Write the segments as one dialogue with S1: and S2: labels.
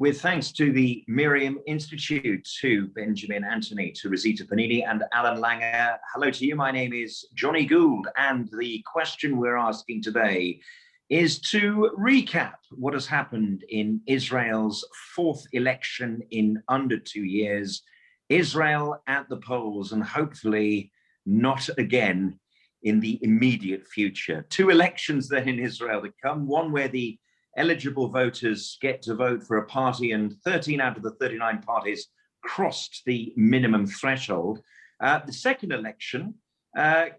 S1: With thanks to the MirYam Institute, to Benjamin Anthony, to Rosita Panini and Alan Langer. Hello to you. My name is Johnny Gould, and the question we're asking today is to recap what has happened in Israel's fourth election in under 2 years. Israel at the polls, and hopefully not again in the immediate future. Two elections then in Israel to come, one where the eligible voters get to vote for a party, and 13 out of the 39 parties crossed the minimum threshold. The second election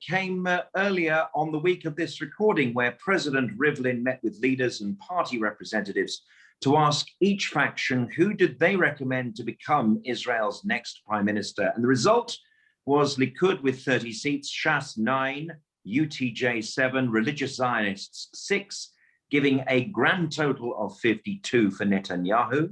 S1: came earlier on the week of this recording, where President Rivlin met with leaders and party representatives to ask each faction who did they recommend to become Israel's next prime minister. And the result was Likud with 30 seats, Shas 9, UTJ 7, Religious Zionists 6, giving a grand total of 52 for Netanyahu,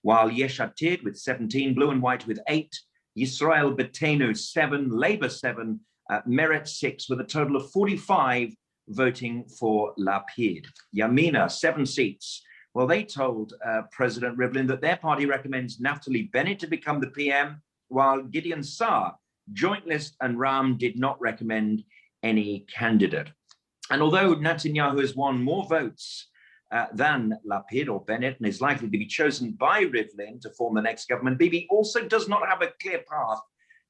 S1: while Yesh Atid with 17, Blue and White with 8, Yisrael Beitenu 7, Labour 7, Meretz 6, with a total of 45 voting for Lapid. Yamina, 7 seats. Well, they told President Rivlin that their party recommends Naftali Bennett to become the PM, while Gideon Saar, Joint List and Ram did not recommend any candidate. And although Netanyahu has won more votes than Lapid or Bennett and is likely to be chosen by Rivlin to form the next government, Bibi also does not have a clear path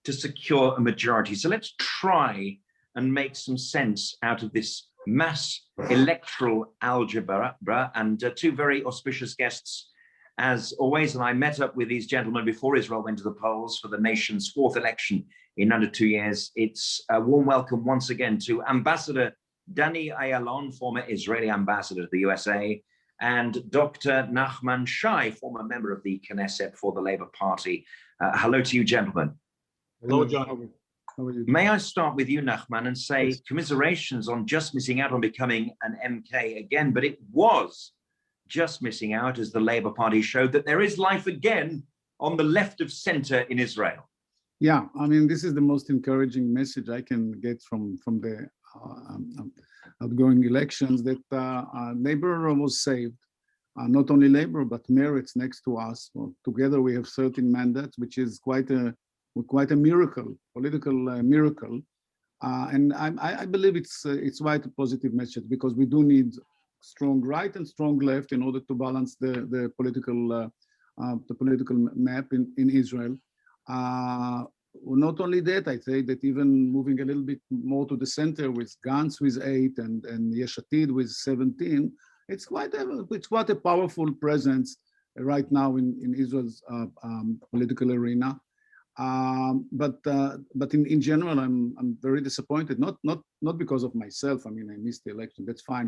S1: to secure a majority. So let's try and make some sense out of this mass electoral algebra. And two very auspicious guests, as always, and I met up with these gentlemen before Israel went to the polls for the nation's fourth election in under 2 years. It's a warm welcome once again to Ambassador Danny Ayalon, former Israeli ambassador to the USA, and Dr. Nachman Shai, former member of the Knesset for the Labour Party. Hello to you, gentlemen.
S2: Hello, John.
S3: How are you?
S1: May I start with you, Nachman, and say yes, commiserations on just missing out on becoming an MK again, but it was just missing out as the Labour Party showed that there is life again on the left of centre in Israel.
S3: Yeah, I mean, this is the most encouraging message I can get from the outgoing elections, that Labour was saved. Not only Labour, but Meretz next to us. Well, together we have 13 mandates, which is quite a miracle, political miracle. And I believe it's quite a positive message, because we do need strong right and strong left in order to balance the political map in Israel. Not only that, I say that even moving a little bit more to the center with Gantz with 8 and Yesh Atid with 17, it's quite a powerful presence right now in Israel's political arena. But in general, I'm very disappointed. Not because of myself. I mean, I missed the election. That's fine.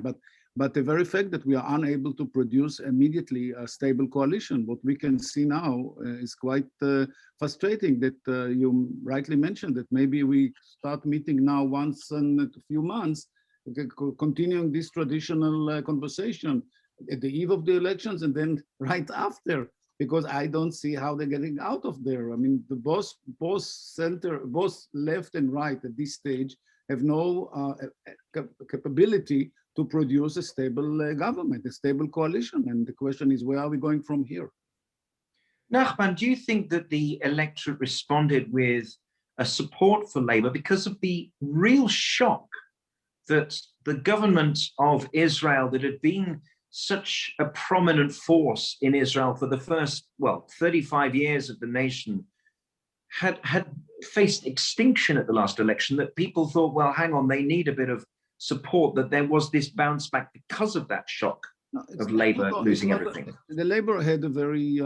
S3: But the very fact that we are unable to produce immediately a stable coalition, what we can see now is quite frustrating. That you rightly mentioned that maybe we start meeting now once in a few months, continuing this traditional conversation at the eve of the elections and then right after, because I don't see how they're getting out of there. I mean, the both left and right at this stage have no capability to produce a stable government, a stable coalition. And the question is, where are we going from here?
S1: Nachman, do you think that the electorate responded with a support for Labour because of the real shock that the government of Israel, that had been such a prominent force in Israel for the first, 35 years of the nation, had faced extinction at the last election, that people thought, well, hang on, they need a bit of support, that there was this bounce back because of that shock of Labour losing everything?
S3: The Labour had a very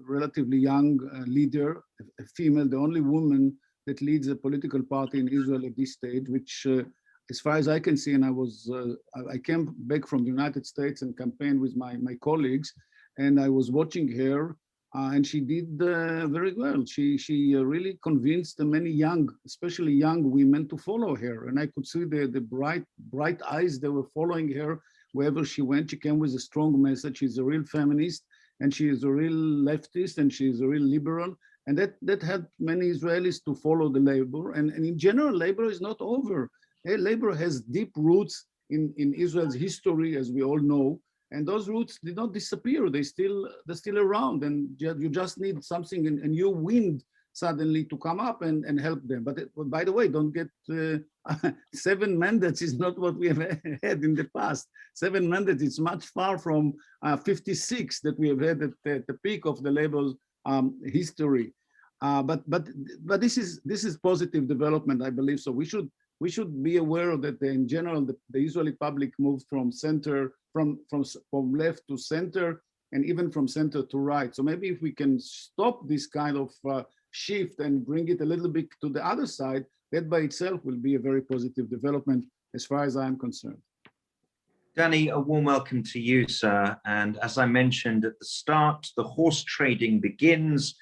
S3: relatively young leader, a female, the only woman that leads a political party in Israel at this stage, which as far as I can see, and I came back from the United States and campaigned with my colleagues, and I was watching her, and she did very well. She really convinced many young, especially young women, to follow her, and I could see the bright eyes that were following her wherever she went. She came with a strong message. She's a real feminist, and she is a real leftist, and she is a real liberal, and that helped many Israelis to follow the Labour. And in general, Labour is not over. Labour has deep roots in Israel's history, as we all know, And those roots did not disappear. They're still around, and you just need something, a new wind suddenly to come up and help them. But by the way, don't get 7 mandates is not what we have had in the past. 7 mandates is much far from 56 that we have had at the peak of the Labour history. But this is positive development, I believe. So we should be aware that in general the Israeli public moved from center from left to center, and even from center to right. So maybe if we can stop this kind of shift and bring it a little bit to the other side, that by itself will be a very positive development as far as I am concerned.
S1: Danny, a warm welcome to you, sir. And as I mentioned at the start, the horse trading begins.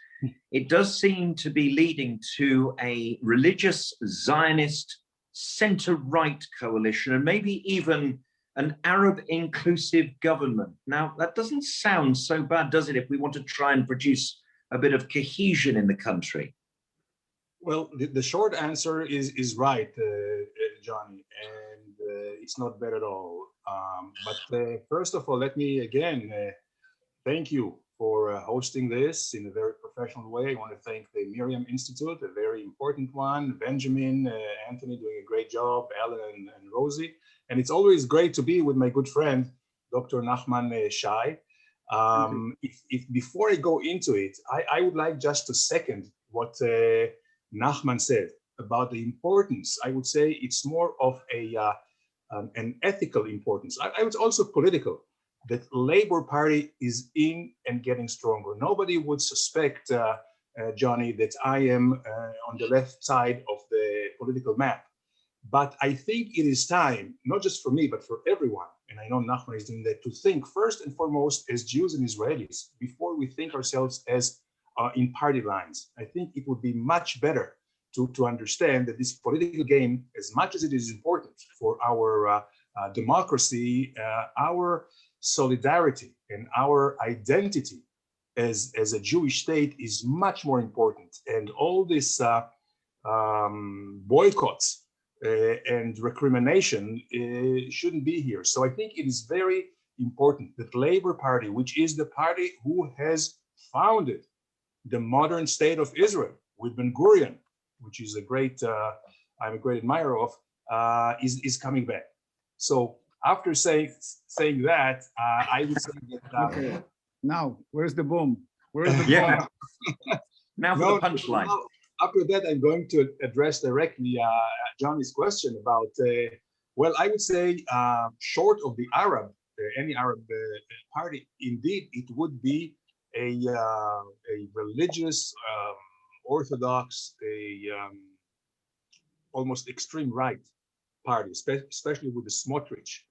S1: It does seem to be leading to a religious Zionist center-right coalition, and maybe even an Arab inclusive government. Now, that doesn't sound so bad, does it, if we want to try and produce a bit of cohesion in the country?
S2: Well, the short answer is right, Johnny, and it's not bad at all. But first of all, let me again thank you for hosting this in a very professional way. I want to thank the MirYam Institute, a very important one, Benjamin, Anthony doing a great job, Alan and Rosie. And it's always great to be with my good friend, Dr. Nachman Shai. If before I go into it, I would like just to second what Nachman said about the importance. I would say it's more of an ethical importance. I would also political, that Labour Party is in and getting stronger. Nobody would suspect, Johnny, that I am on the left side of the political map. But I think it is time, not just for me, but for everyone, and I know Nachman is doing that, to think first and foremost as Jews and Israelis, before we think ourselves as in party lines. I think it would be much better to understand that this political game, as much as it is important for our democracy, our solidarity and our identity as a Jewish state is much more important. And all this boycotts and recrimination shouldn't be here. So I think it is very important that Labour Party, which is the party who has founded the modern state of Israel with Ben Gurion, which is a great, I'm a great admirer of, is coming back. So after saying that, I would say that.
S3: Okay. Now, where's the bomb? Where's the
S1: bomb? Now for the punchline.
S2: After that, I'm going to address directly Johnny's question about, well, I would say short of the Arab, any Arab party, indeed, it would be a religious, orthodox, almost extreme right party, especially with the Smotrich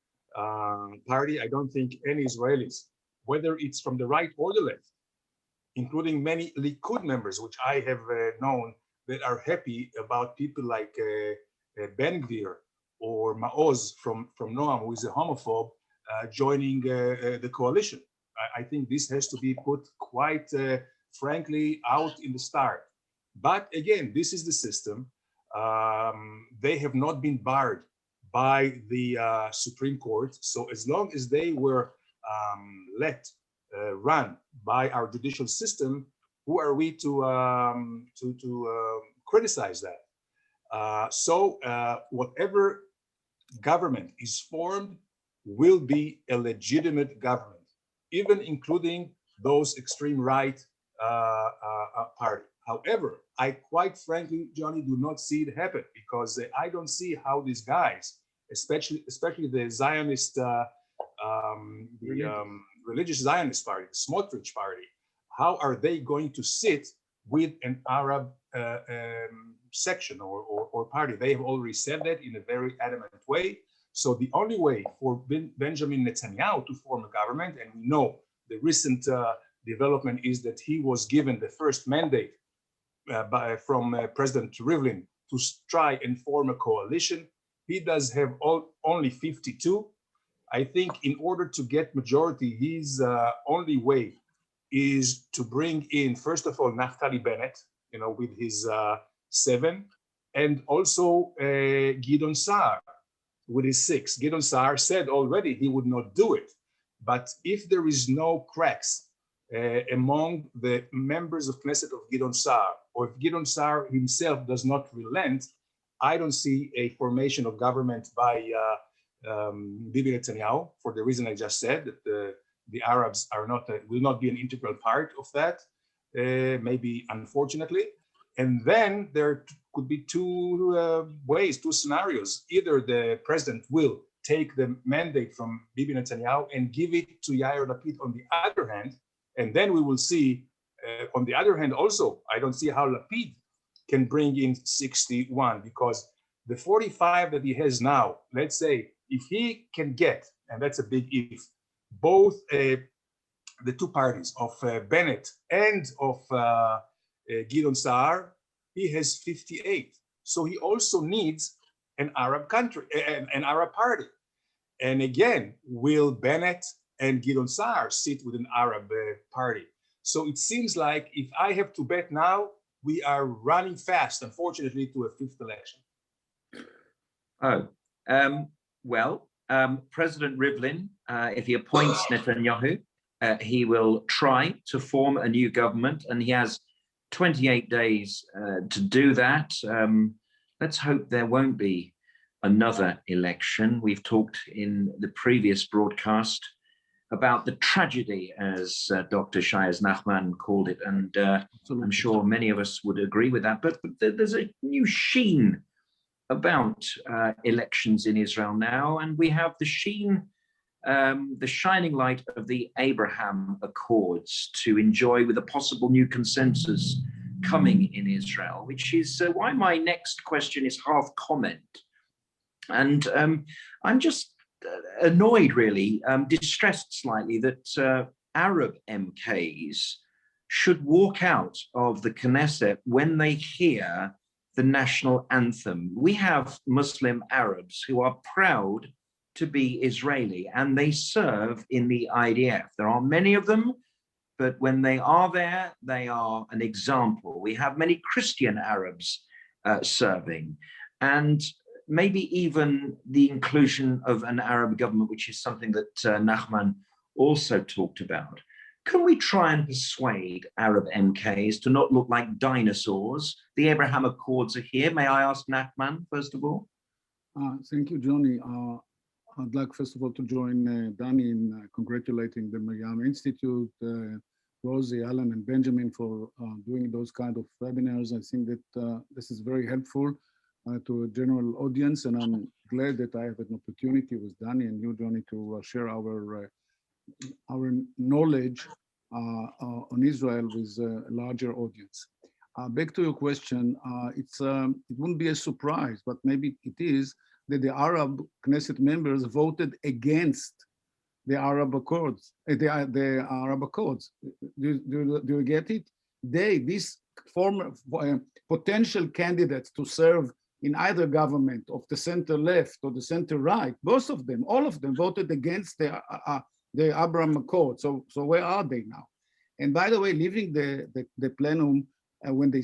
S2: party. I don't think any Israelis, whether it's from the right or the left, including many Likud members, which I have known, that are happy about people like Ben Gvir or Maoz from Noam, who is a homophobe, joining the coalition. I think this has to be put quite frankly out in the start. But again, this is the system. They have not been barred by the Supreme Court. So as long as they were let run by our judicial system, who are we to criticize that? So whatever government is formed will be a legitimate government, even including those extreme right party. However, I quite frankly, Johnny, do not see it happen, because I don't see how these guys, especially the Zionist, religious Zionist party, the Smotrich party, how are they going to sit with an Arab section or party? They have already said that in a very adamant way. So the only way for Benjamin Netanyahu to form a government, and we know the recent development is that he was given the first mandate from President Rivlin to try and form a coalition. He does have only 52. I think in order to get majority, his only way is to bring in, first of all, Naftali Bennett, with his 7, and also Gideon Saar with his 6. Gideon Saar said already he would not do it, But if there is no cracks among the members of Knesset of Gideon Sa'ar, or if Gideon Sa'ar himself does not relent, I don't see a formation of government by Bibi Netanyahu, for the reason I just said, that the Arabs are not will not be an integral part of that, maybe unfortunately. And then there could be two ways, two scenarios. Either the president will take the mandate from Bibi Netanyahu and give it to Yair Lapid on the other hand, and then we will see, on the other hand also, I don't see how Lapid can bring in 61, because the 45 that he has now, let's say, if he can get, and that's a big if, both the two parties of Bennett and of Gideon Sa'ar, he has 58. So he also needs an Arab country, an Arab party. And again, will Bennett and Gideon Sa'ar sit with an Arab party? So it seems like if I have to bet now, we are running fast, unfortunately, to a fifth election.
S1: President Rivlin, if he appoints Netanyahu, he will try to form a new government, and he has 28 days to do that. Let's hope there won't be another election. We've talked in the previous broadcast about the tragedy, as Dr. Shai Nachman called it, and I'm sure many of us would agree with that. But there's a new sheen about elections in Israel now, and we have the sheen, the shining light of the Abraham Accords to enjoy with a possible new consensus coming in Israel, which is why my next question is half comment. And I'm just annoyed, really, distressed slightly that Arab MKs should walk out of the Knesset when they hear the national anthem. We have Muslim Arabs who are proud to be Israeli, and they serve in the IDF. There are many of them, but when they are there, they are an example. We have many Christian Arabs serving, and maybe even the inclusion of an Arab government, which is something that Nachman also talked about. Can we try and persuade Arab MKs to not look like dinosaurs? The Abraham Accords are here. May I ask Nachman, first of all?
S3: Thank you, Johnny. I'd like, first of all, to join Danny in congratulating the MirYam Institute, Rosie, Alan, and Benjamin for doing those kind of webinars. I think that this is very helpful to a general audience, and I'm glad that I have an opportunity with Danny and you, Johnny, to share our knowledge on Israel with a larger audience. Back to your question, it wouldn't be a surprise, but maybe it is, that the Arab Knesset members voted against the Arab Accords. The Arab Accords. Do you get it? These former potential candidates to serve in either government of the center left or the center right, both of them, all of them voted against the Abraham Accord. So where are they now? And by the way, leaving the plenum, when they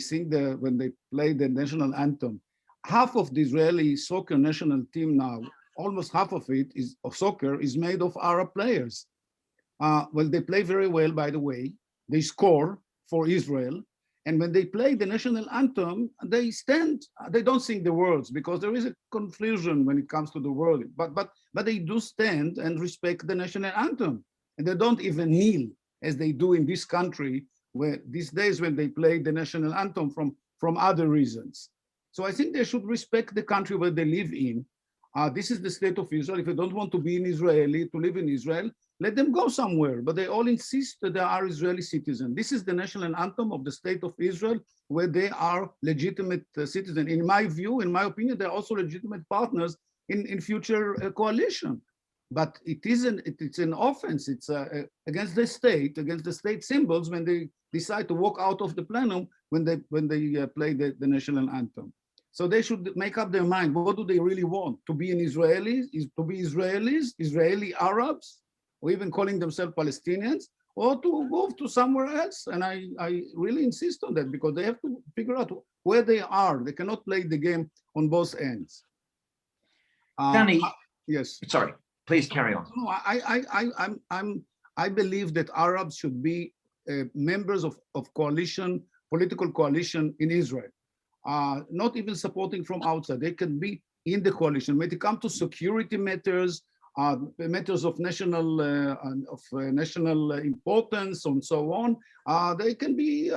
S3: play the national anthem, half of the Israeli soccer national team now, almost half of it of soccer is made of Arab players. Well, they play very well, by the way. They score for Israel. And when they play the national anthem, they don't sing the words because there is a confusion when it comes to the word, but they do stand and respect the national anthem. And they don't even kneel as they do in this country, where these days when they play the national anthem from other reasons. So I think they should respect the country where they live in. This is the state of Israel. If they don't want to be to live in Israel, let them go somewhere. But they all insist that they are Israeli citizens. This is the national anthem of the state of Israel, where they are legitimate citizens. In my view, in my opinion, they're also legitimate partners in future coalition. But it's an offense. It's against the state symbols when they decide to walk out of the plenum when they play the national anthem. So they should make up their mind. What do they really want? To be Israelis, Israeli Arabs, or even calling themselves Palestinians, or to move to somewhere else? And I really insist on that because they have to figure out where they are. They cannot play the game on both ends.
S1: Danny,
S3: yes.
S1: Sorry, Please carry on.
S3: No, I believe that Arabs should be members of coalition, political coalition in Israel. Not even supporting from outside. They can be in the coalition. When it comes to security matters, matters of national importance and so on, they can be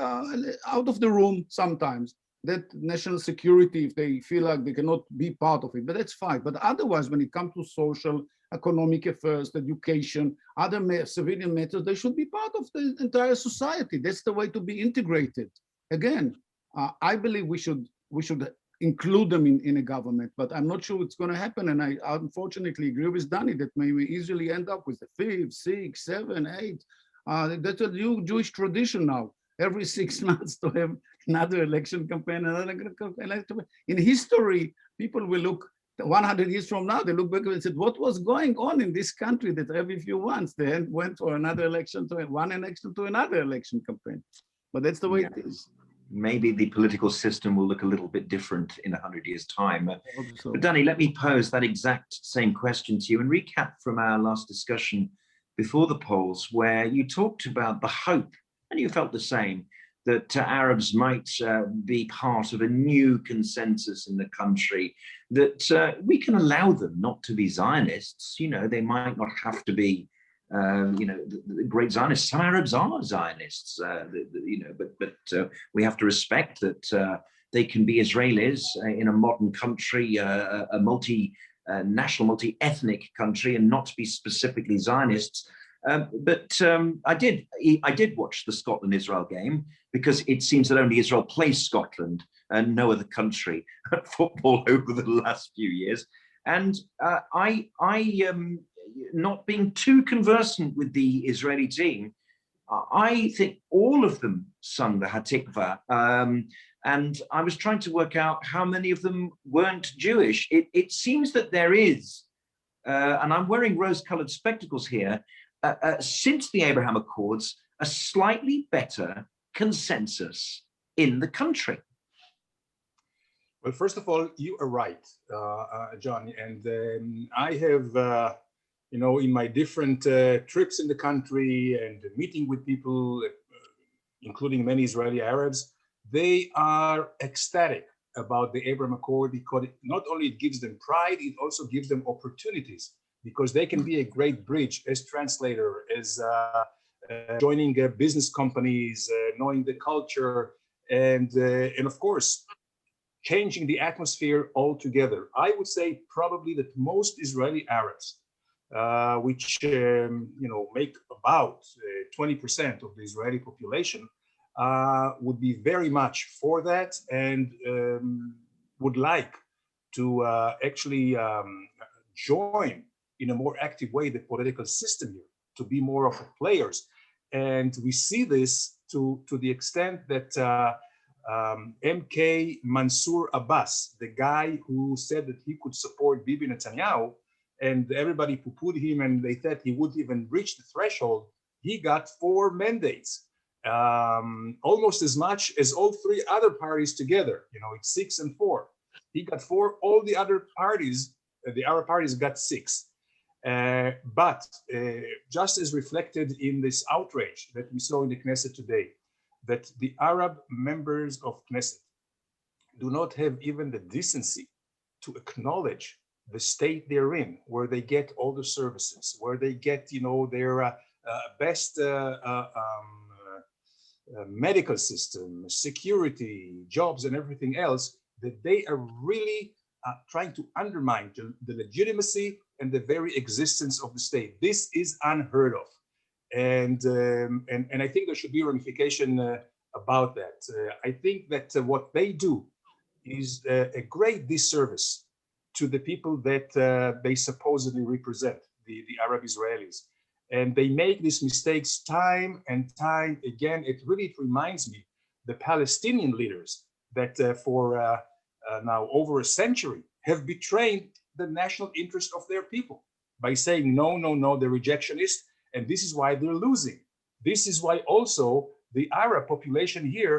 S3: out of the room sometimes. That national security, if they feel like they cannot be part of it, but that's fine. But otherwise, when it comes to social, economic affairs, education, other civilian matters, they should be part of the entire society. That's the way to be integrated. Again, I believe we should include them in a government, but I'm not sure it's going to happen. And I unfortunately agree with Danny that may we easily end up with the 5th, 6th, 7th, 8th. That's a new Jewish tradition now. Every 6 months to have another election campaign, another campaign. In history, people will look 100 years from now, they look back and said, what was going on in this country that every few months they went for another election to one election to another election campaign. But that's the way it is.
S1: Maybe the political system will look a little bit different in 100 years' time.
S3: So.
S1: But Danny, let me pose that exact same question to you and recap from our last discussion before the polls, where you talked about the hope, and you felt the same, that Arabs might be part of a new consensus in the country, that we can allow them not to be Zionists. You know, they might not have to be, the great Zionists. Some Arabs are Zionists, but we have to respect that they can be Israelis in a modern country, a multi-national, multi-ethnic country, and not be specifically Zionists. But I did watch the Scotland-Israel game because it seems that only Israel plays Scotland and no other country at football over the last few years. And I not being too conversant with the Israeli team, I think all of them sung the Hatikvah. And I was trying to work out how many of them weren't Jewish. It seems that there is, and I'm wearing rose-colored spectacles here, since the Abraham Accords, a slightly better consensus in the country.
S2: Well, first of all, you are right, John. And I have, in my different trips in the country and meeting with people, including many Israeli Arabs, they are ecstatic about the Abraham Accord because not only it gives them pride, it also gives them opportunities, because they can be a great bridge as translator, as joining business companies, knowing the culture, and of course, changing the atmosphere altogether. I would say probably that most Israeli Arabs, which make about 20% of the Israeli population, would be very much for that and would like to actually join in a more active way the political system here, to be more of a players. And we see this to the extent that MK Mansour Abbas, the guy who said that he could support Bibi Netanyahu, and everybody poo-pooed him and they thought he wouldn't even reach the threshold, he got 4 mandates, almost as much as all 3 other parties together. It's 6 and 4. He got 4, all the other parties, the Arab parties got 6. But just as reflected in this outrage that we saw in the Knesset today, that the Arab members of Knesset do not have even the decency to acknowledge the state they're in, where they get all the services, where they get, their best medical system, security, jobs, and everything else, that they are really trying to undermine the legitimacy and the very existence of the state. This is unheard of. And I think there should be ramification about that. I think that what they do is a great disservice to the people that they supposedly represent, the Arab Israelis. And they make these mistakes time and time again. It really reminds me the Palestinian leaders that for now over a century have betrayed the national interest of their people by saying, no, no, no, they're rejectionist, and this is why they're losing. This is why also the Arab population here,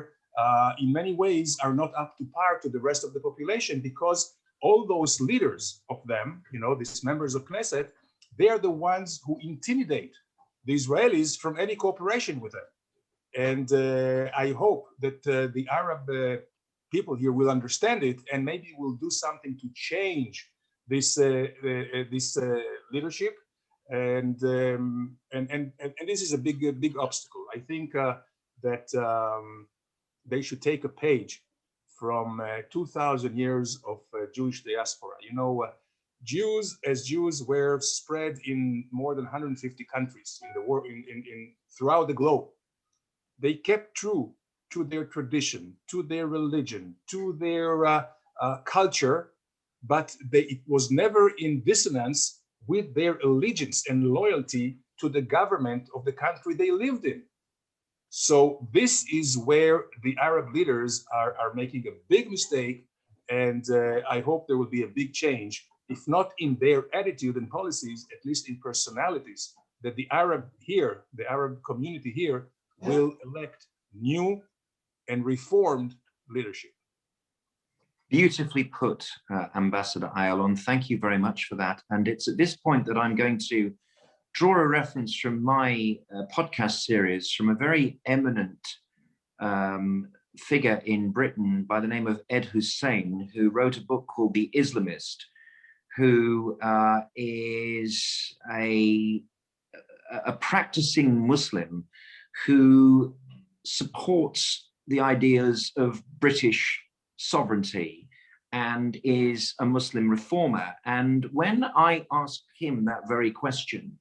S2: in many ways, are not up to par to the rest of the population, because all those leaders of them, these members of Knesset, they are the ones who intimidate the Israelis from any cooperation with them. And I hope that the Arab people here will understand it and maybe will do something to change this leadership. And this is a big obstacle. I think that they should take a page from 2,000 years of Jewish diaspora. You know, Jews were spread in more than 150 countries in the world, throughout the globe. They kept true to their tradition, to their religion, to their culture, but it was never in dissonance with their allegiance and loyalty to the government of the country they lived in. So this is where the Arab leaders are making a big mistake, and I hope there will be a big change, if not in their attitude and policies, at least in personalities, that the Arab community here will elect new and reformed leadership.
S1: Beautifully put, Ambassador Ayalon. Thank you very much for that. And it's at this point that I'm going to draw a reference from my podcast series from a very eminent figure in Britain by the name of Ed Hussein, who wrote a book called The Islamist, who is a practicing Muslim who supports the ideas of British sovereignty and is a Muslim reformer. And when I asked him that very question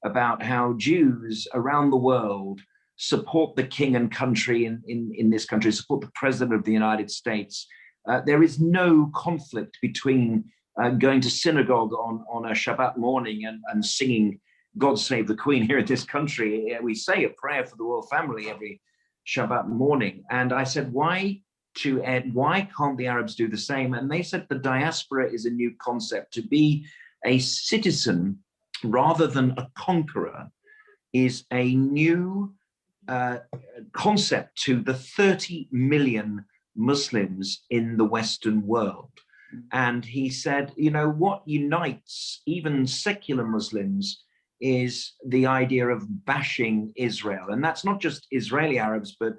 S1: about how Jews around the world support the king and country in this country, support the president of the United States, there is no conflict between going to synagogue on a Shabbat morning and singing God Save the Queen here in this country. We say a prayer for the royal family every Shabbat morning. And I said, why can't the Arabs do the same? And they said the diaspora is a new concept. To be a citizen rather than a conqueror is a new concept to the 30 million Muslims in the Western world. And he said, you know, what unites even secular Muslims is the idea of bashing Israel. And that's not just Israeli Arabs, but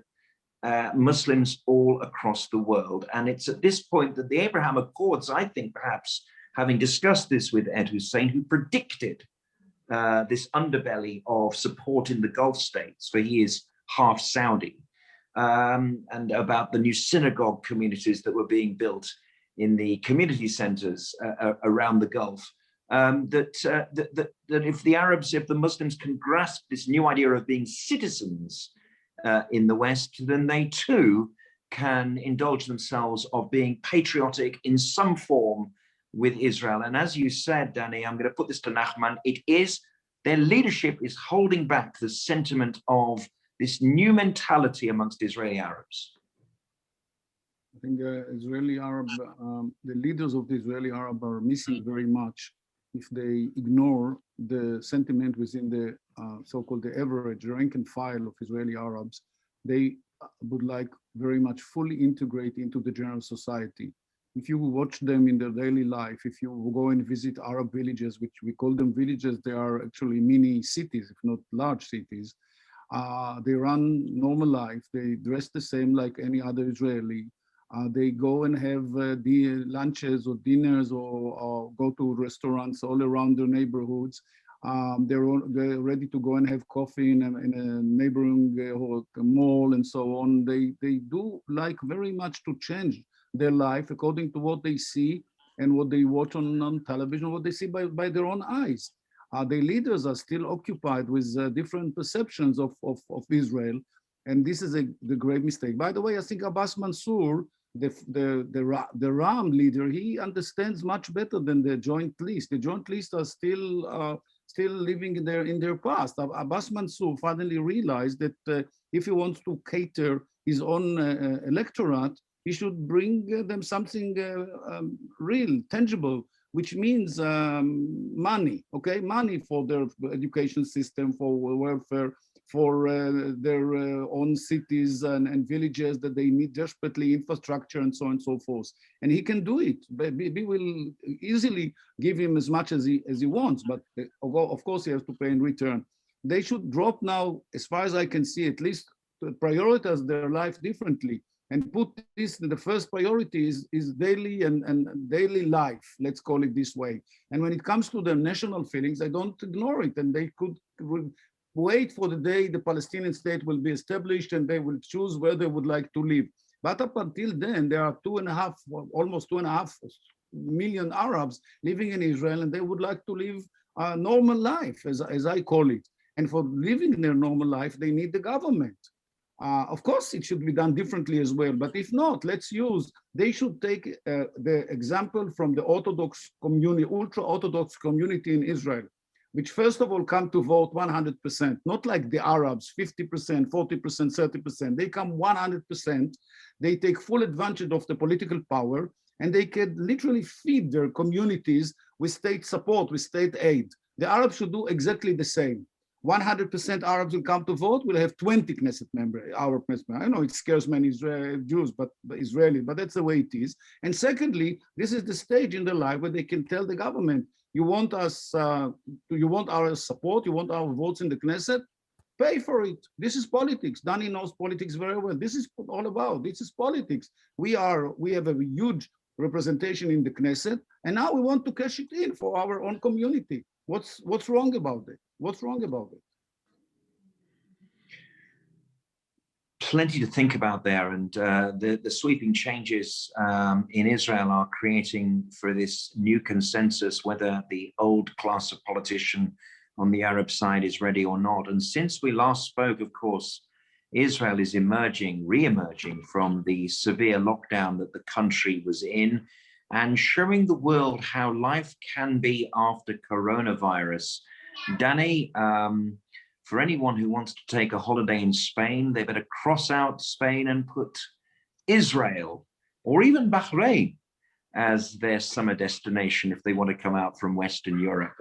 S1: Muslims all across the world. And it's at this point that the Abraham Accords, I think perhaps having discussed this with Ed Hussein, who predicted this underbelly of support in the Gulf states, for he is half Saudi, and about the new synagogue communities that were being built in the community centers around the Gulf. That if the Muslims can grasp this new idea of being citizens in the West, then they too can indulge themselves of being patriotic in some form with Israel. And as you said, Danny, I'm going to put this to Nachman, their leadership is holding back the sentiment of this new mentality amongst Israeli Arabs.
S3: I think Israeli Arab, the leaders of the Israeli Arab are missing very much if they ignore the sentiment within the so-called the average rank and file of Israeli Arabs. They would like very much fully integrate into the general society. If you watch them in their daily life, if you go and visit Arab villages, which we call them villages, they are actually mini cities, if not large cities. They run normal life. They dress the same like any other Israeli. They go and have the lunches or dinners or go to restaurants all around their neighborhoods. They're ready to go and have coffee in a neighboring mall and so on. They do like very much to change their life according to what they see and what they watch on television, what they see by their own eyes. The leaders are still occupied with different perceptions of Israel, and this is the great mistake. By the way, I think Abbas Mansour, the Ram leader, he understands much better than the Joint List. The Joint List are still living in their past. Abbas Mansour finally realized that if he wants to cater his own electorate, he should bring them something real, tangible, which means money, okay? Money for their education system, for welfare, for their own cities and villages that they need desperately, infrastructure and so on and so forth. And he can do it. We will easily give him as much as he wants, but of course he has to pay in return. They should drop now, as far as I can see, at least to prioritize their life differently and put this, the first priority is daily and daily life, let's call it this way. And when it comes to their national feelings, they don't ignore it, and they could wait for the day the Palestinian state will be established and they will choose where they would like to live. But up until then, there are almost 2.5 million Arabs living in Israel, and they would like to live a normal life, as I call it. And for living their normal life, they need the government. Of course, it should be done differently as well. But if not, they should take the example from the Orthodox community, ultra-Orthodox community in Israel, which first of all come to vote 100%, not like the Arabs, 50%, 40%, 30%. They come 100%. They take full advantage of the political power, and they can literally feed their communities with state support, with state aid. The Arabs should do exactly the same. 100% Arabs will come to vote, we'll have 20 Knesset members, Arab Knesset members. I know it scares many Jews, but that's the way it is. And secondly, this is the stage in their life where they can tell the government, you want you want our support, you want our votes in the Knesset, pay for it. This is politics. Danny knows politics very well. This is all about, this is politics. We have a huge representation in the Knesset, and now we want to cash it in for our own community. What's wrong about it? What's wrong about it?
S1: Plenty to think about there, and the sweeping changes in Israel are creating for this new consensus whether the old class of politician on the Arab side is ready or not. And since we last spoke, of course, Israel is re-emerging from the severe lockdown that the country was in, and showing the world how life can be after coronavirus. Danny, for anyone who wants to take a holiday in Spain, they better cross out Spain and put Israel or even Bahrain as their summer destination if they want to come out from Western Europe.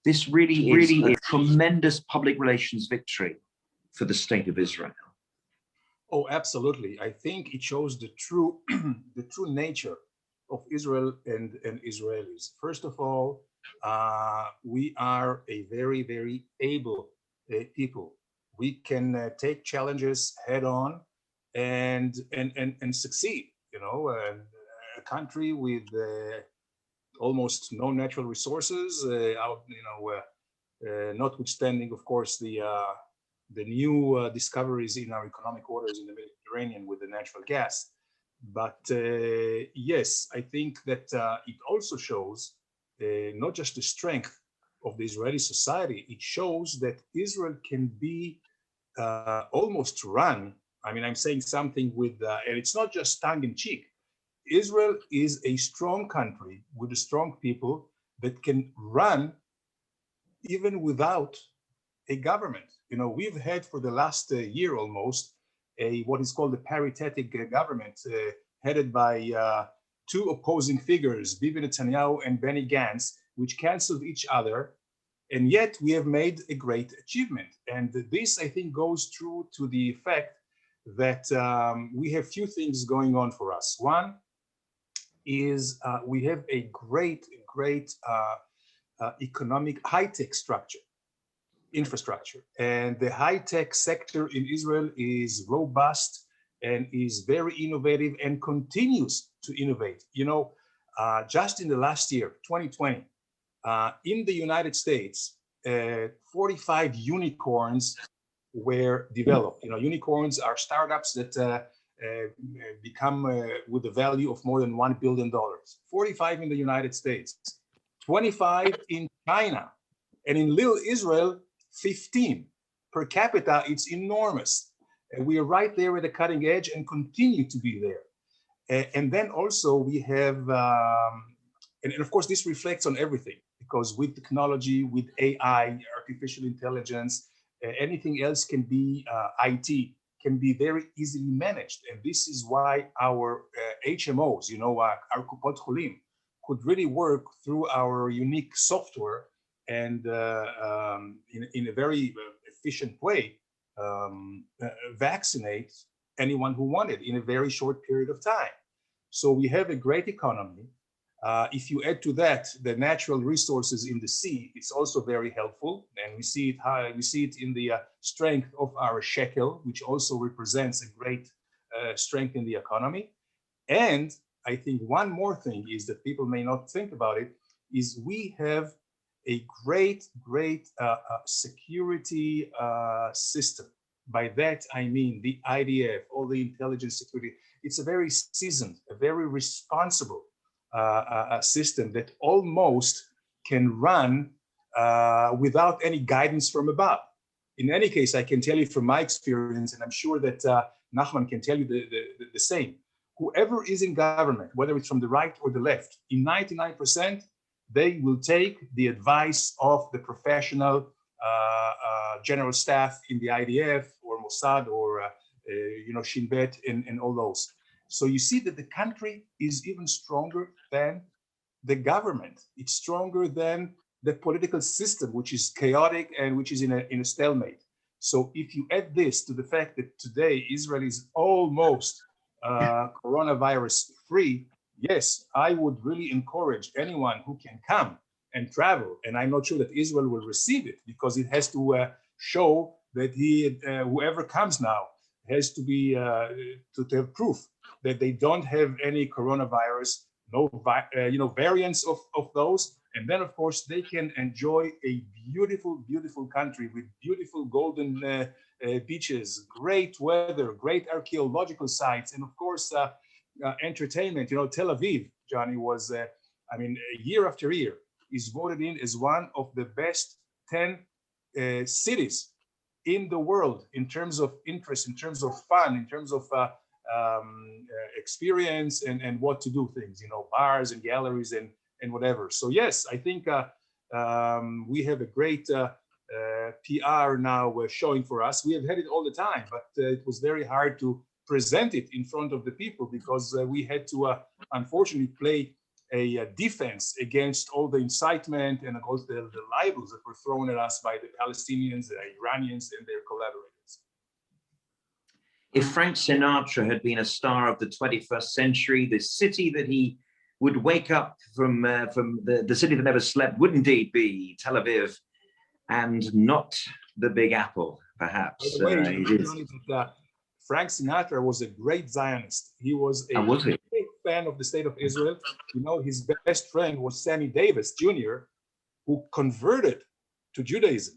S1: This really is a tremendous public relations victory for the state of Israel.
S2: Oh, absolutely. I think it shows the true nature of Israel and Israelis. First of all, we are a very, very able people. We can take challenges head on and succeed. You know, a country with almost no natural resources, notwithstanding, of course, the new discoveries in our economic orders in the Mediterranean with the natural gas. But yes, I think that it also shows not just the strength of the Israeli society, it shows that Israel can be almost run. I mean, I'm saying something with, and it's not just tongue in cheek. Israel is a strong country with a strong people that can run even without a government. You know, we've had for the last year almost what is called a paritatic government headed by two opposing figures, Bibi Netanyahu and Benny Gantz, which canceled each other. And yet we have made a great achievement. And this, I think, goes true to the fact that we have few things going on for us. One is we have a great economic high-tech infrastructure. And the high-tech sector in Israel is robust and is very innovative and continues to innovate. You know, just in the last year, 2020, in the United States, 45 unicorns were developed. You know, unicorns are startups that become with a value of more than $1 billion. 45 in the United States, 25 in China, and in little Israel, 15. Per capita, it's enormous. And we are right there at the cutting edge and continue to be there. And then also we have, and of course this reflects on everything, because with technology, with AI, artificial intelligence, anything else can be IT, can be very easily managed. And this is why our HMOs, you know, our Kupot Cholim, could really work through our unique software and in a very efficient way vaccinate anyone who wanted in a very short period of time. So we have a great economy. If you add to that the natural resources in the sea, it's also very helpful, and we see it high. We see it in the strength of our shekel, which also represents a great strength in the economy. And I think one more thing is that people may not think about it, is we have a great security system. By that, I mean the IDF, all the intelligence security. It's a very seasoned, a very responsible system that almost can run without any guidance from above. In any case, I can tell you from my experience, and I'm sure that Nachman can tell you the same. Whoever is in government, whether it's from the right or the left, in 99%, they will take the advice of the professional general staff in the IDF or Mossad or Shin Bet and all those. So you see that the country is even stronger than the government. It's stronger than the political system, which is chaotic and which is in a stalemate. So if you add this to the fact that today Israel is almost coronavirus free, yes, I would really encourage anyone who can come and travel. And I'm not sure that Israel will receive it, because it has to show that whoever comes now has to be to have proof that they don't have any coronavirus, no variants of those. And then, of course, they can enjoy a beautiful, beautiful country with beautiful golden beaches, great weather, great archaeological sites, and of course, entertainment. Tel Aviv, Johnny, was, year after year, is voted in as one of the best 10 cities in the world in terms of interest, in terms of fun, in terms of experience and what to do things, bars and galleries and whatever. So yes, I think we have a great PR now showing for us. We have had it all the time, but it was very hard to present it in front of the people, because we had to unfortunately play a defense against all the incitement and against the libels that were thrown at us by the Palestinians, the Iranians, and their collaborators.
S1: If Frank Sinatra had been a star of the 21st century, the city that he would wake up from the city that never slept would indeed be Tel Aviv, and not the Big Apple, perhaps.
S2: By the way, Frank Sinatra was a great Zionist. He was a great fan of the state of Israel. His best friend was Sammy Davis Jr., who converted to Judaism.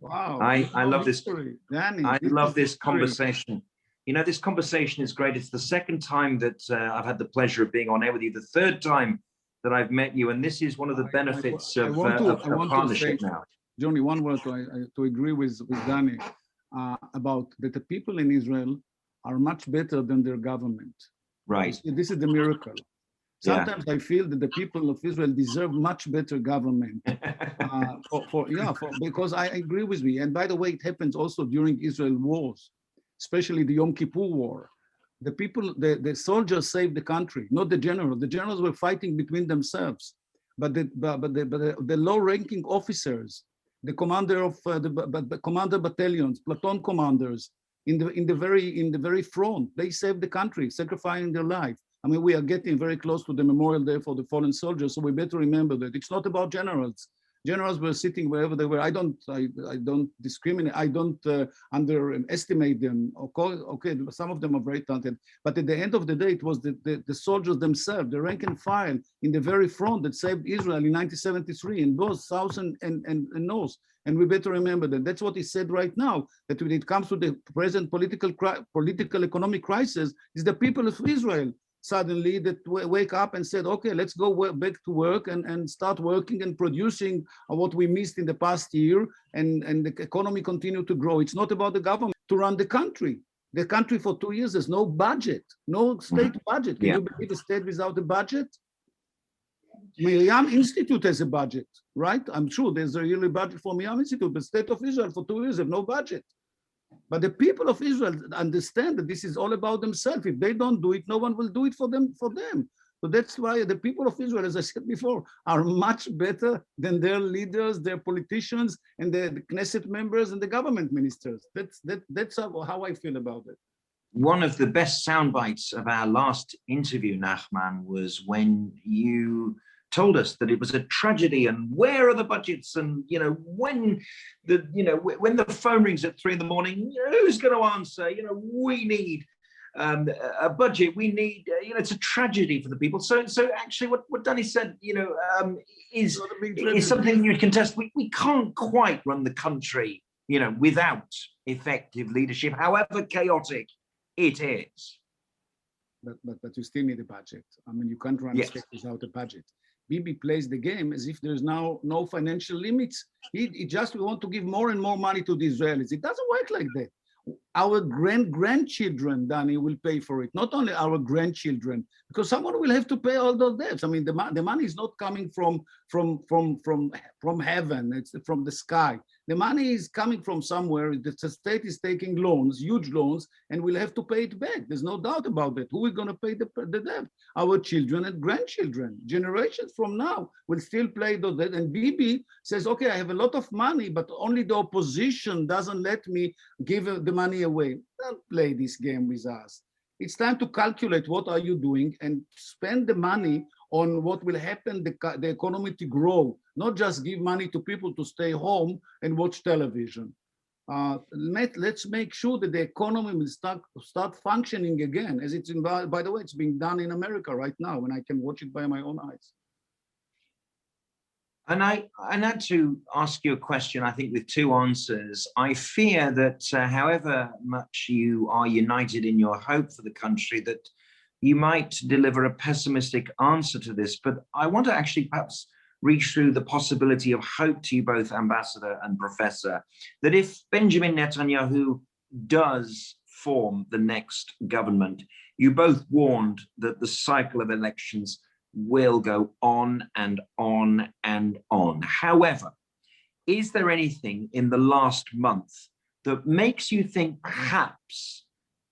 S3: Wow!
S1: I love this.
S3: Danny,
S1: I love this conversation. This conversation is great. It's the second time that I've had the pleasure of being on air with you. The third time that I've met you, and this is one of the benefits of partnership now.
S3: Johnny, one word to agree with Danny about that the people in Israel are much better than their government.
S1: Right.
S3: This is the miracle. Sometimes I feel that the people of Israel deserve much better government. Because I agree with me. And by the way, it happens also during Israel wars, especially the Yom Kippur War. The people, the soldiers saved the country, not the generals. The generals were fighting between themselves, but the low-ranking officers, the commander of the commander battalions, platoon commanders in the very front, they saved the country, sacrificing their life. I mean, we are getting very close to the Memorial Day for the fallen soldiers, so we better remember that it's not about generals. Generals were sitting wherever they were. I don't discriminate. I don't underestimate them. Okay, some of them are very talented. But at the end of the day, it was the soldiers themselves, the rank and file in the very front that saved Israel in 1973 in both South and North. And we better remember that. That's what he said right now, that when it comes to the present political economic crisis, is the people of Israel suddenly that wake up and said, okay, let's go back to work and start working and producing what we missed in the past year, and the economy continue to grow. It's not about the government to run the country. The country for 2 years has no budget, no state budget. Can you believe a state without a budget? MirYam Institute has a budget, right? I'm sure there's a yearly budget for MirYam Institute, but State of Israel for 2 years have no budget. But the people of Israel understand that this is all about themselves. If they don't do it, no one will do it for them. So that's why the people of Israel, as I said before, are much better than their leaders, their politicians, and the Knesset members and the government ministers. That's how I feel about it.
S1: One of the best sound bites of our last interview, Nachman, was when you told us that it was a tragedy and where are the budgets, and when the phone rings at 3 a.m, who's going to answer? We need a budget. We need it's a tragedy for the people. So actually what Danny said is something you contest. We can't quite run the country without effective leadership, however chaotic it is.
S3: But you still need a budget. I mean, you can't run a state without a budget. Bibi plays the game as if there's now no financial limits. He just want to give more and more money to the Israelis. It doesn't work like that. Our grandchildren, Danny, will pay for it. Not only our grandchildren, because someone will have to pay all those debts. I mean, the money is not coming from heaven. It's from the sky. The money is coming from somewhere. The state is taking loans, huge loans, and we'll have to pay it back. There's no doubt about that. Who is going to pay the debt? Our children and grandchildren. Generations from now will still pay those debt. And Bibi says, okay, I have a lot of money, but only the opposition doesn't let me give the money away. Don't play this game with us. It's time to calculate what are you doing and spend the money on what will happen, the economy to grow, not just give money to people to stay home and watch television. Let's make sure that the economy will start functioning again, as it's by the way, it's being done in America right now, and I can watch it by my own eyes.
S1: And I had to ask you a question, I think, with two answers. I fear that however much you are united in your hope for the country, that you might deliver a pessimistic answer to this. But I want to actually perhaps reach through the possibility of hope to you both, Ambassador and Professor, that if Benjamin Netanyahu does form the next government, you both warned that the cycle of elections will go on and on and on. However, is there anything in the last month that makes you think perhaps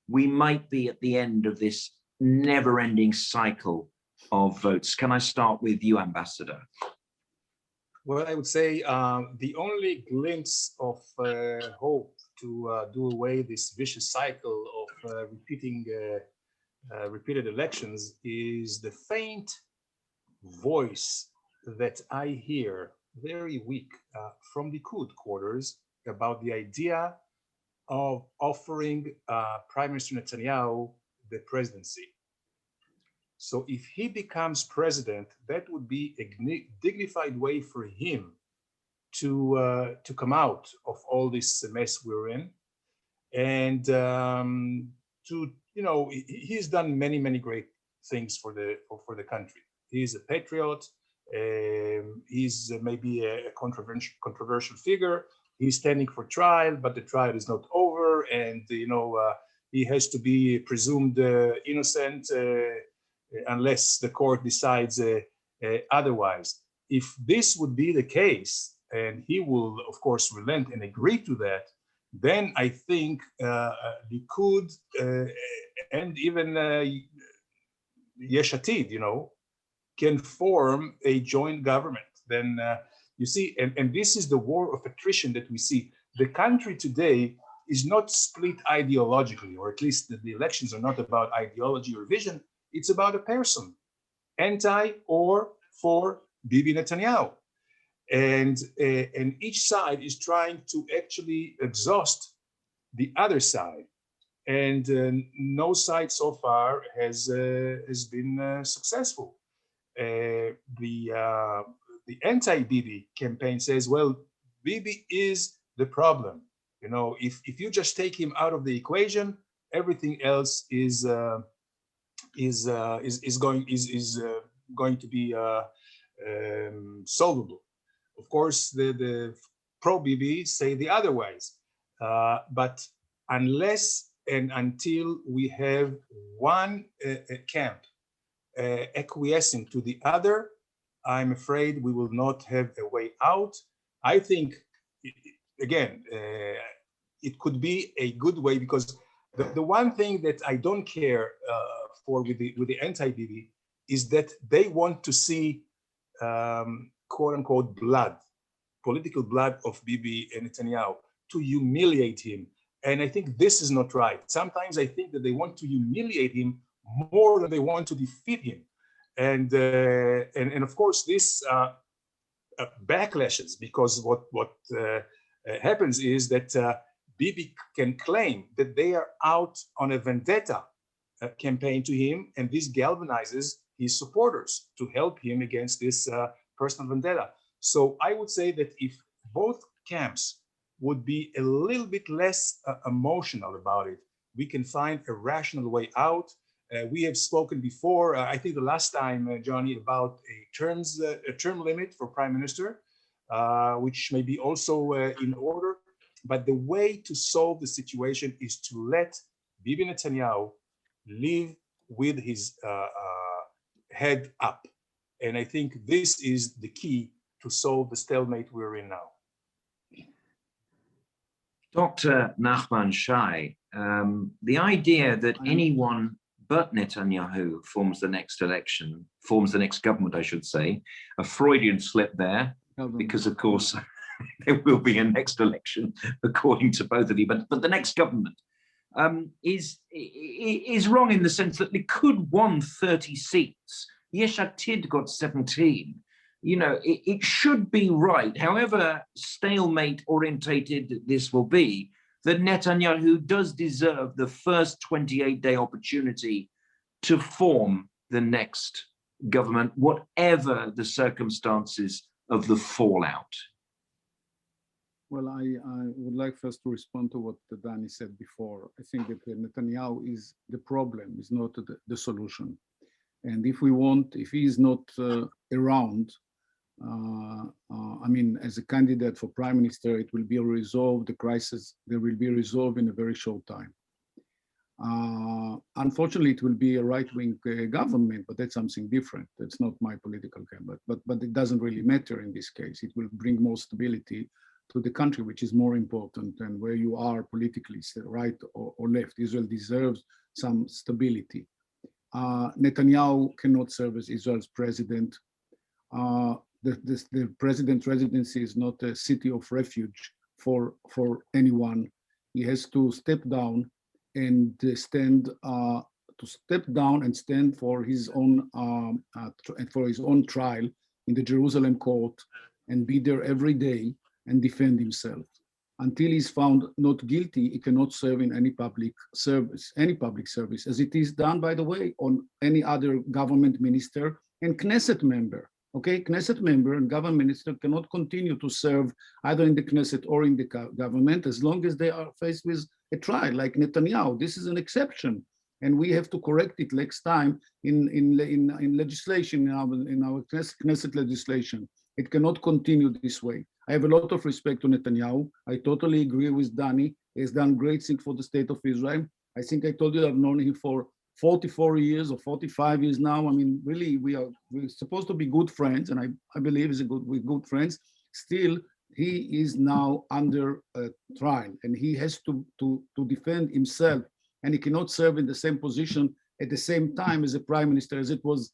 S1: we might be at the end of this never-ending cycle of votes? Can I start with you, Ambassador?
S2: Well, I would say the only glimpse of hope to do away this vicious cycle of repeated elections is the faint voice that I hear, very weak, from the Likud quarters about the idea of offering Prime Minister Netanyahu the presidency. So if he becomes president, that would be a dignified way for him to come out of all this mess we're in, and he's done many great things for the country. He's a patriot. He's maybe a controversial figure. He's standing for trial, but the trial is not over, and he has to be presumed innocent unless the court decides otherwise. If this would be the case, and he will, of course, relent and agree to that, then I think Likud and even Yesh Atid, can form a joint government. Then you see, and this is the war of attrition that we see. The country today is not split ideologically, or at least the elections are not about ideology or vision. It's about a person, anti or for Bibi Netanyahu. And each side is trying to actually exhaust the other side. And no side so far has been successful. The anti-Bibi campaign says, well, Bibi is the problem. If you just take him out of the equation, everything else is going to be solvable. Of course, the pro-Bibi say the otherwise, but unless and until we have one camp acquiescing to the other, I'm afraid we will not have a way out. I think, again, it could be a good way, because the one thing that I don't care for with the anti-Bibi is that they want to see quote unquote blood, political blood of Bibi and Netanyahu, to humiliate him. And I think this is not right. Sometimes I think that they want to humiliate him more than they want to defeat him. And of course, this backlashes, because what happens is that Bibi can claim that they are out on a vendetta campaign to him, and this galvanizes his supporters to help him against this personal vendetta. So I would say that if both camps would be a little bit less emotional about it, we can find a rational way out. We have spoken before, I think the last time, Johnny, about a term limit for prime minister, which may be also in order. But the way to solve the situation is to let Bibi Netanyahu live with his head up. And I think this is the key to solve the stalemate we're in now.
S1: Dr. Nachman Shai, the idea that anyone but Netanyahu forms the next election, forms the next government, I should say, a Freudian slip there, because of course there will be a next election according to both of you, but the next government is wrong in the sense that they could won 30 seats. Yesh Atid got 17. You know, it should be right, however stalemate orientated this will be, that Netanyahu does deserve the first 28-day opportunity to form the next government, whatever the circumstances of the fallout.
S3: Well, I would like first to respond to what Danny said before. I think that Netanyahu is the problem, is not the solution. And if he is not around, I mean, as a candidate for prime minister, it will be resolved, the crisis, there will be resolved in a very short time. Unfortunately, it will be a right-wing government, but that's something different. That's not my political camp, but it doesn't really matter in this case. It will bring more stability to the country, which is more important than where you are politically, right or left. Israel deserves some stability. Netanyahu cannot serve as Israel's president. The president's residency is not a city of refuge for anyone. He has to step down and stand for his own trial in the Jerusalem court and be there every day and defend himself. Until he's found not guilty, he cannot serve in any public service, as it is done, by the way, on any other government minister and Knesset member. Okay, Knesset member and government minister cannot continue to serve either in the Knesset or in the government as long as they are faced with a trial like Netanyahu. This is an exception, and we have to correct it next time in legislation, in our Knesset legislation. It cannot continue this way. I have a lot of respect to Netanyahu. I totally agree with Danny. He has done great things for the state of Israel. I think I told you I've known him for 44 years or 45 years now. I mean, really, we're supposed to be good friends, and I believe we're good friends. Still, he is now under trial, and he has to defend himself, and he cannot serve in the same position at the same time as a prime minister, as it was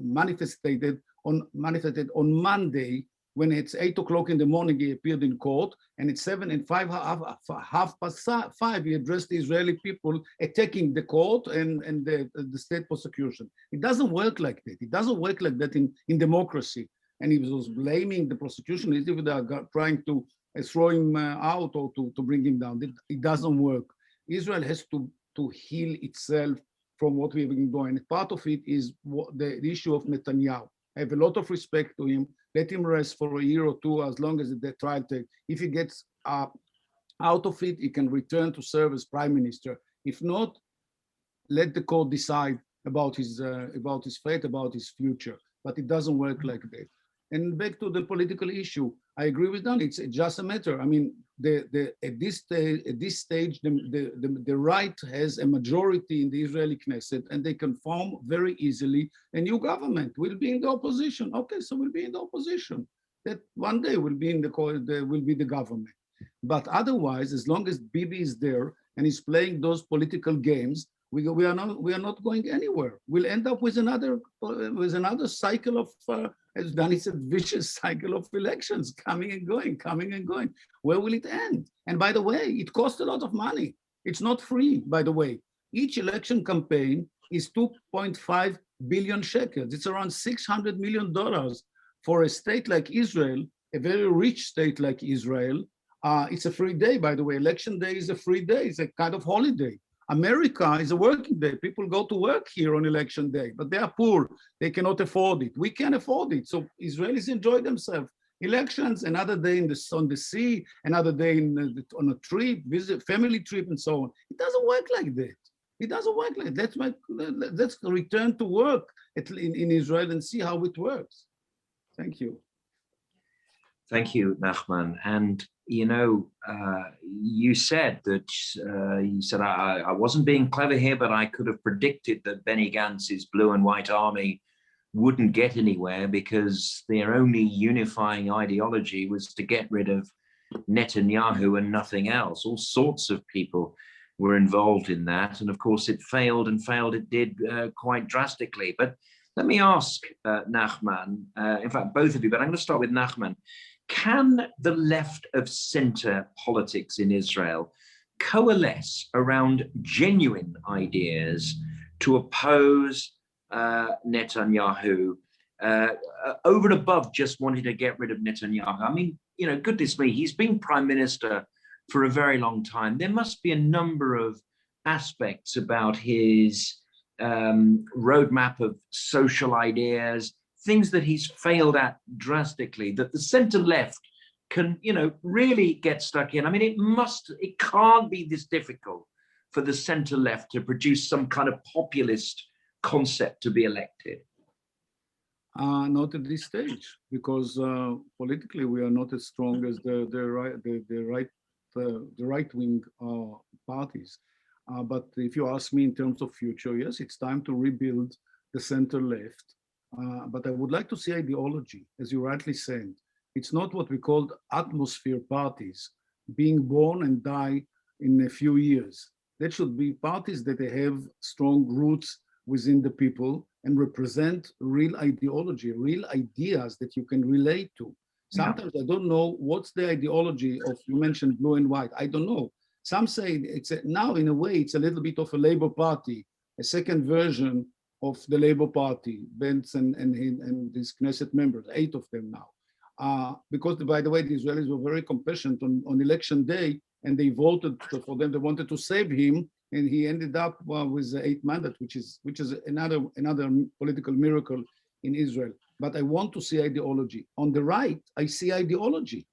S3: manifested on Monday, when it's 8 o'clock in the morning, he appeared in court, and it's 5:05 he addressed the Israeli people attacking the court and the state prosecution. It doesn't work like that. It doesn't work like that in democracy. And he was blaming the prosecution as if they are trying to throw him out or to bring him down. It doesn't work. Israel has to heal itself from what we've been doing. And part of it is the issue of Netanyahu. I have a lot of respect to him. Let him rest for a year or two, as long as the trial takes. If he gets out of it, he can return to serve as prime minister. If not, let the court decide about his fate, about his future. But it doesn't work like that. And back to the political issue, I agree with Dan. It's just a matter. I mean, at this stage, the right has a majority in the Israeli Knesset, and they can form very easily a new government. We'll be in the opposition. Okay, so we'll be in the opposition. That one day will be the government. But otherwise, as long as Bibi is there and he's playing those political games, We are not going anywhere. We'll end up with another cycle of, as Danny said, vicious cycle of elections coming and going, coming and going. Where will it end? And by the way, it costs a lot of money. It's not free, by the way. Each election campaign is 2.5 billion shekels. It's around $600 million for a state like Israel, a very rich state like Israel. It's a free day, by the way. Election day is a free day. It's a kind of holiday. America is a working day. People go to work here on election day, but they are poor. They cannot afford it. We can afford it. So Israelis enjoy themselves. Elections, another day on the sea, another day on a trip, visit, family trip, and so on. It doesn't work like that. It doesn't work like that. Let's return to work in Israel and see how it works. Thank you.
S1: Thank you, Nachman. And you know, you said that I wasn't being clever here, but I could have predicted that Benny Gantz's blue and white army wouldn't get anywhere because their only unifying ideology was to get rid of Netanyahu and nothing else. All sorts of people were involved in that. And of course, it failed and failed. It did quite drastically. But let me ask Nachman, in fact, both of you, but I'm going to start with Nachman. Can the left of center politics in Israel coalesce around genuine ideas to oppose Netanyahu over and above just wanting to get rid of Netanyahu? I mean, you know, goodness me, he's been prime minister for a very long time. There must be a number of aspects about his roadmap of social ideas, things that he's failed at drastically, that the center left can, you know, really get stuck in. I mean, it can't be this difficult for the center left to produce some kind of populist concept to be elected.
S3: Not at this stage, because politically we are not as strong as the right-wing parties. But if you ask me in terms of future, yes, it's time to rebuild the center left. But I would like to see ideology, as you rightly said. It's not what we call atmosphere parties, being born and die in a few years. That should be parties that they have strong roots within the people and represent real ideology, real ideas that you can relate to. Sometimes I don't know what's the ideology of, you mentioned blue and white, I don't know. Some say now in a way it's a little bit of a Labour Party, a second version of the Labour Party, Benz and these Knesset members, 8 of them now. Because by the way, the Israelis were very compassionate on election day and they voted for them, they wanted to save him, and he ended up with the 8th mandate, which is another political miracle in Israel. But I want to see ideology. On the right, I see ideology.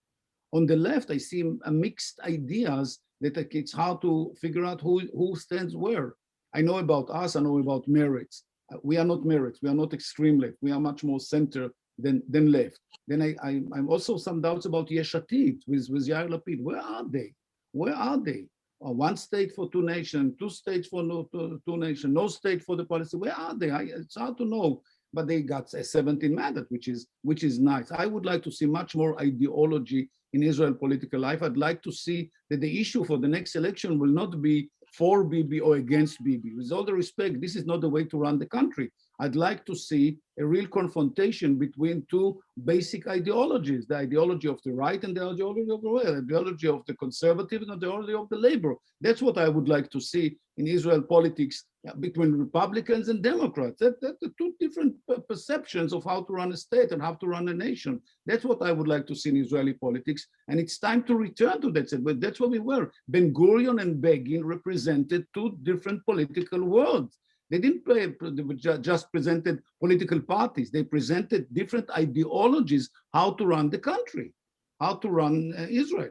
S3: On the left, I see a mixed ideas that it's hard to figure out who stands where. I know about us, I know about Meretz. We are not Meretz, we are not extreme left. We are much more center than left. Then I'm also some doubts about Yesh Atid with Yair Lapid. Where are they? Where are they? 1 state for 2 nations, 2 states for 2 nations, no state for the policy. Where are they? It's hard to know. But they got a 17 mandate, which is nice. I would like to see much more ideology in Israel political life. I'd like to see that the issue for the next election will not be for Bibi or against Bibi. With all the respect, this is not the way to run the country. I'd like to see a real confrontation between 2 basic ideologies, the ideology of the right and the ideology of the left, the ideology of the conservative and the ideology of the labor. That's what I would like to see in Israel politics between Republicans and Democrats. That's the 2 different perceptions of how to run a state and how to run a nation. That's what I would like to see in Israeli politics. And it's time to return to that. But that's what we were. Ben Gurion and Begin represented 2 different political worlds. They didn't just presented political parties. They presented different ideologies, how to run the country, how to run Israel.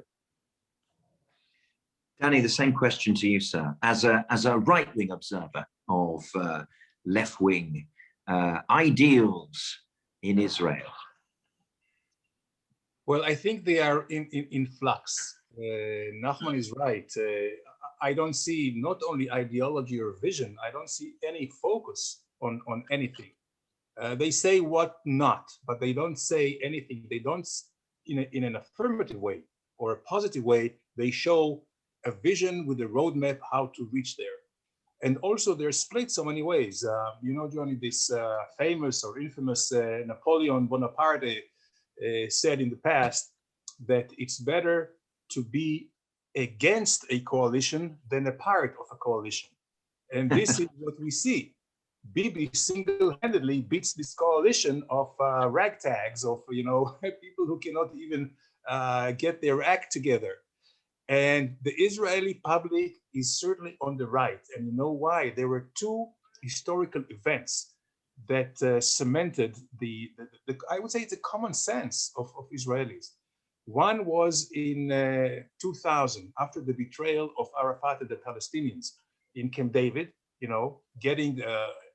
S1: Danny, the same question to you, sir. As a right-wing observer of left-wing ideals in Israel.
S2: Well, I think they are in flux. Nachman is right. I don't see not only ideology or vision, I don't see any focus on anything. They say what not, but they don't say anything. They don't, in an affirmative way or a positive way, they show a vision with a roadmap how to reach there. And also they're split so many ways. You know, Johnny, this famous or infamous Napoleon Bonaparte said in the past that it's better to be against a coalition than a part of a coalition. And this is what we see. Bibi single-handedly beats this coalition of ragtags, of, you know, people who cannot even get their act together. And the Israeli public is certainly on the right. And you know why? There were two historical events that cemented the, I would say, the common sense of Israelis. One was in 2000, after the betrayal of Arafat and the Palestinians in Camp David, you know, getting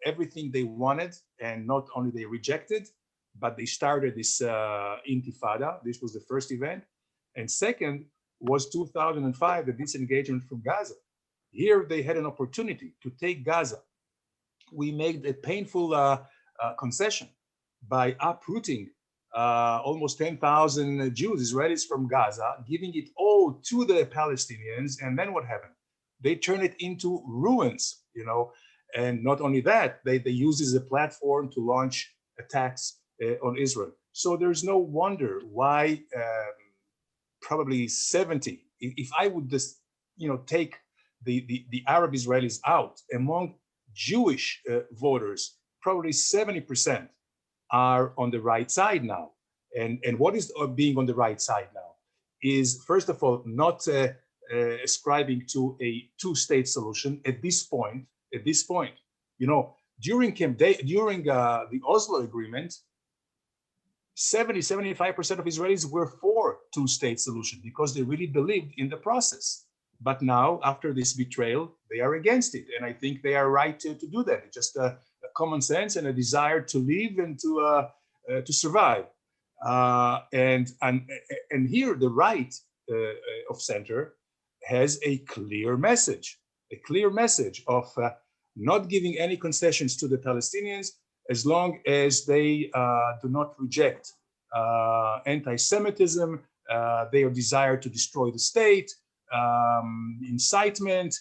S2: everything they wanted, and not only they rejected, but they started this intifada. This was the first event. And second was 2005, the disengagement from Gaza. Here they had an opportunity to take Gaza. We made a painful concession by uprooting almost 10,000 Jews, Israelis from Gaza, giving it all to the Palestinians. And then what happened? They turned it into ruins, you know. And not only that, they use it as a platform to launch attacks on Israel. So there's no wonder why probably 70, if I would just, you know, take the Arab Israelis out, among Jewish voters, probably 70% are on the right side now. And what is being on the right side now is, first of all, not ascribing to a two-state solution at this point. You know, during the Oslo Agreement, 75% of Israelis were for two-state solution because they really believed in the process. But now, after this betrayal, they are against it. And I think they are right to do that. It's just a common sense and a desire to live and to survive. And here, the right of center has a clear message of not giving any concessions to the Palestinians as long as they do not reject anti-Semitism, their desire to destroy the state, incitement,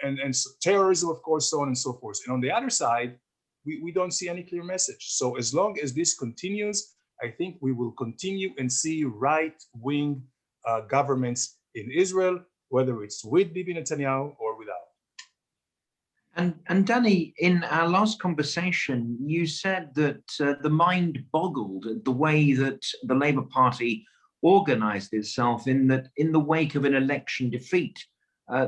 S2: and terrorism, of course, so on and so forth. And on the other side, we don't see any clear message. So as long as this continues, I think we will continue and see right-wing governments in Israel, whether it's with Bibi Netanyahu or without.
S1: And Danny, in our last conversation, you said that the mind boggled at the way that the Labour Party organized itself, in that in the wake of an election defeat,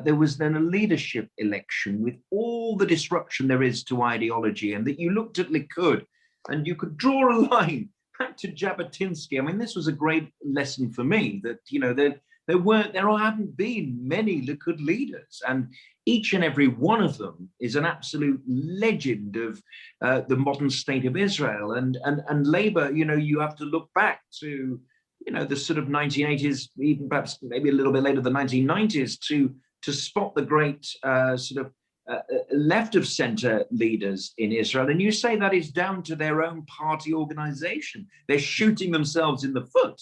S1: there was then a leadership election with all the disruption there is to ideology, and that you looked at Likud and you could draw a line back to Jabotinsky. I mean, this was a great lesson for me, that, you know, there haven't been many Likud leaders, and each and every one of them is an absolute legend of the modern state of Israel. And Labour, you know, you have to look back to, you know, the sort of 1980s, even perhaps maybe a little bit later, the 1990s, to spot the great sort of left of center leaders in Israel. And you say that is down to their own party organization. They're shooting themselves in the foot.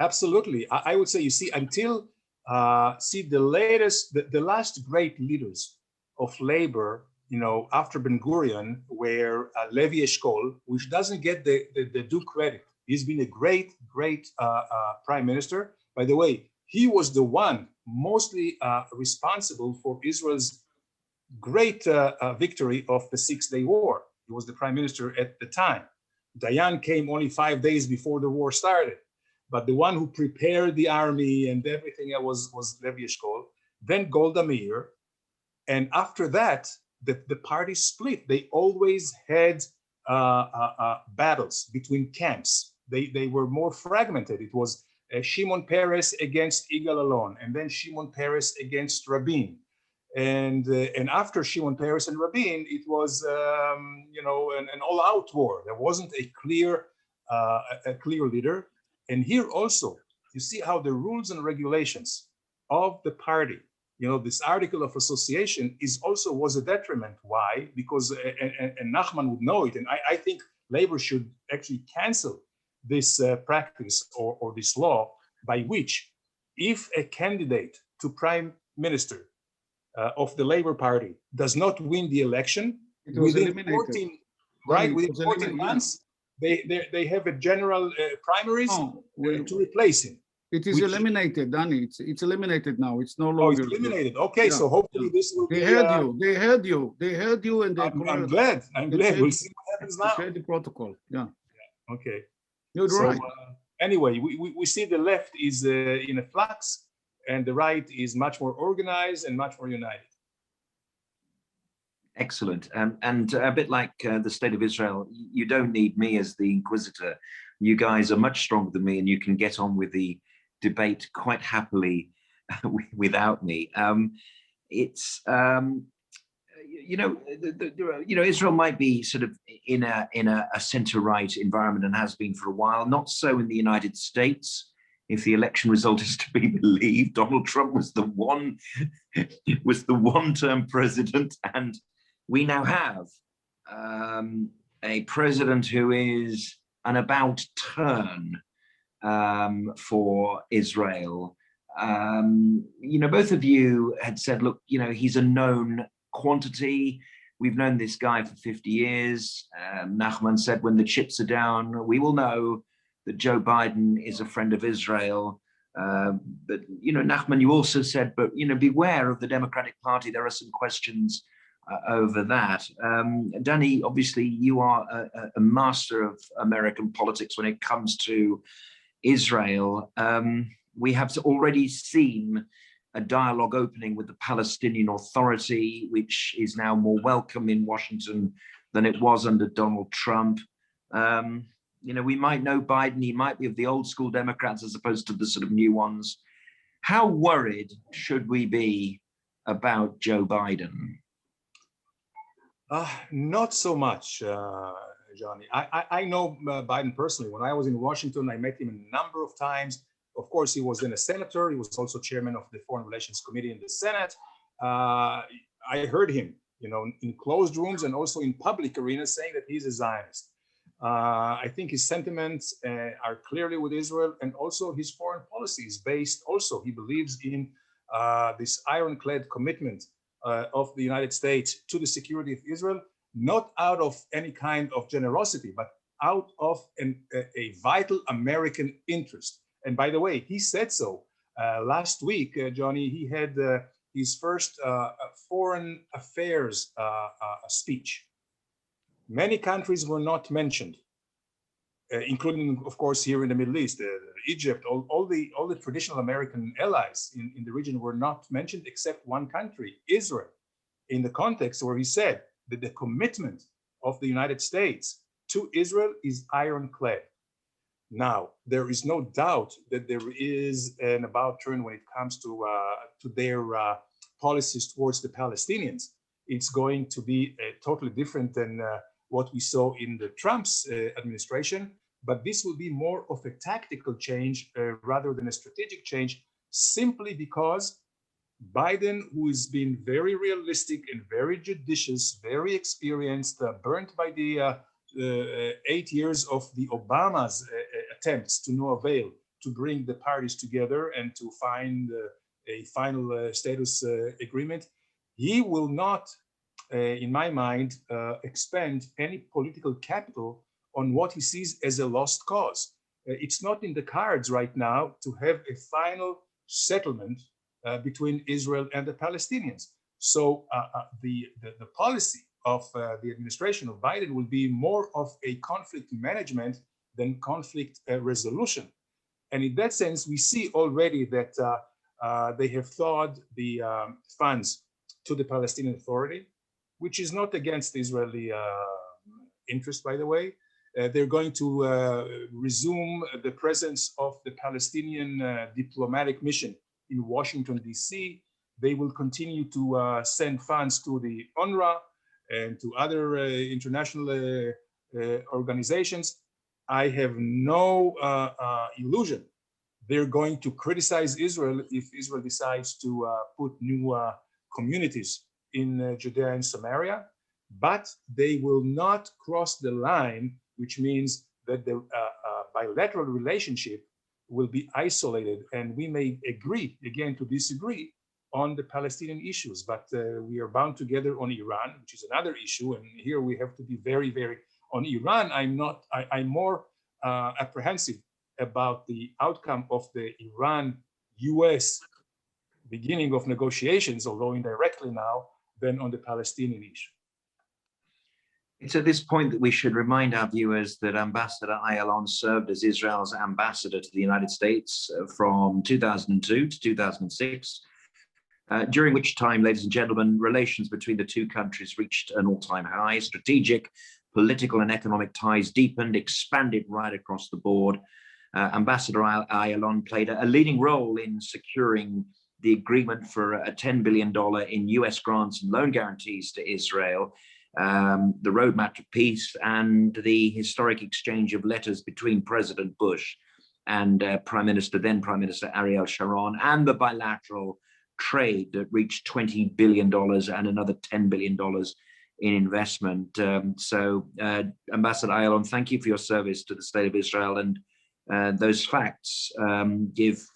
S2: Absolutely. I would say, you see, until the last great leaders of labor, you know, after Ben Gurion, were Levi Eshkol, which doesn't get the due credit. He's been a great prime minister. By the way, he was the one mostly responsible for Israel's great victory of the Six-Day War. He was the prime minister at the time. Dayan came only 5 days before the war started. But the one who prepared the army and everything was Levi Eshkol, then Golda Meir. And after that, the party split. They always had battles between camps. They were more fragmented. It was Shimon Peres against Yigal Allon, and then Shimon Peres against Rabin. And after Shimon Peres and Rabin, it was you know, an all-out war. There wasn't a clear leader. And here also, you see how the rules and regulations of the party, you know, this article of association was a detriment. Why? Because, and Nachman would know it, and I think Labor should actually cancel this practice or this law, by which if a candidate to prime minister of the Labour Party does not win the election,
S3: It was
S2: within
S3: eliminated.
S2: 14, right?
S3: It
S2: Within
S3: was
S2: 14 months, they have a general primaries
S3: No,
S2: to replace him.
S3: it is eliminated, Danny. It's eliminated now. It's no
S2: Oh, it's
S3: longer.
S2: eliminated. Okay,
S3: Yeah,
S2: so hopefully this will
S3: They
S2: be.
S3: heard you. They heard you. They heard you, and they.
S2: I'm glad. I'm glad. We'll see what happens
S3: They
S2: now.
S3: changed the protocol. Yeah.
S2: Okay.
S3: You're
S2: So
S3: right.
S2: anyway, we see the left is in a flux, and the right is much more organized and much more united.
S1: Excellent. And a bit like the state of Israel, you don't need me as the inquisitor. You guys are much stronger than me, and you can get on with the debate quite happily without me. It's Israel might be sort of in a center-right environment and has been for a while. Not so in the United States. If the election result is to be believed, Donald Trump was the one-term president, and we now have a president who is an about turn for Israel. Both of you had said, look, he's a known quantity. We've known this guy for 50 years. Nachman said, when the chips are down, we will know that Joe Biden is a friend of Israel. But, Nachman, you also said, but, beware of the Democratic Party. There are some questions over that. Danny, obviously, you are a master of American politics when it comes to Israel. We have already seen a dialogue opening with the Palestinian Authority, which is now more welcome in Washington than it was under Donald Trump. We might know Biden, he might be of the old school Democrats as opposed to the sort of new ones. How worried should we be about Joe Biden?
S2: Not so much, Johnny. I know Biden personally. When I was in Washington, I met him a number of times. Of course, he was then a senator. He was also chairman of the Foreign Relations Committee in the Senate. I heard him, in closed rooms and also in public arenas saying that he's a Zionist. I think his sentiments are clearly with Israel, and also his foreign policy is based also, he believes in this ironclad commitment of the United States to the security of Israel, not out of any kind of generosity, but out of a vital American interest. And by the way, he said so last week, Johnny. He had his first foreign affairs speech. Many countries were not mentioned, including, of course, here in the Middle East, Egypt. All the traditional American allies in the region were not mentioned, except one country, Israel, in the context where he said that the commitment of the United States to Israel is ironclad. Now, there is no doubt that there is an about turn when it comes to their policies towards the Palestinians. It's going to be totally different than what we saw in the Trump's administration, but this will be more of a tactical change rather than a strategic change, simply because Biden, who has been very realistic and very judicious, very experienced, burnt by the 8 years of the Obama's attempts to no avail to bring the parties together and to find a final status agreement, he will not, in my mind, expend any political capital on what he sees as a lost cause. It's not in the cards right now to have a final settlement between Israel and the Palestinians. So the policy of the administration of Biden will be more of a conflict management than conflict resolution. And in that sense, we see already that they have thawed the funds to the Palestinian Authority, which is not against Israeli interest, by the way. They're going to resume the presence of the Palestinian diplomatic mission in Washington, D.C. They will continue to send funds to the UNRWA and to other international organizations. I have no illusion they're going to criticize Israel if Israel decides to put new communities in Judea and Samaria, but they will not cross the line, which means that the bilateral relationship will be isolated. And we may agree, again, to disagree, on the Palestinian issues, but we are bound together on Iran, which is another issue. And here we have to be very, very on Iran. I'm more apprehensive about the outcome of the Iran-US beginning of negotiations, although indirectly now, than on the Palestinian issue.
S1: It's at this point that we should remind our viewers that Ambassador Ayalon served as Israel's ambassador to the United States from 2002 to 2006, during which time, ladies and gentlemen, relations between the two countries reached an all-time high. Strategic, political and economic ties deepened, expanded right across the board. Ambassador Ayalon played a leading role in securing the agreement for a $10 billion in US grants and loan guarantees to Israel, the roadmap to peace, and the historic exchange of letters between President Bush and then Prime Minister Ariel Sharon, and the bilateral trade that reached $20 billion and another $10 billion in investment. So Ambassador Ayalon, thank you for your service to the State of Israel, and those facts give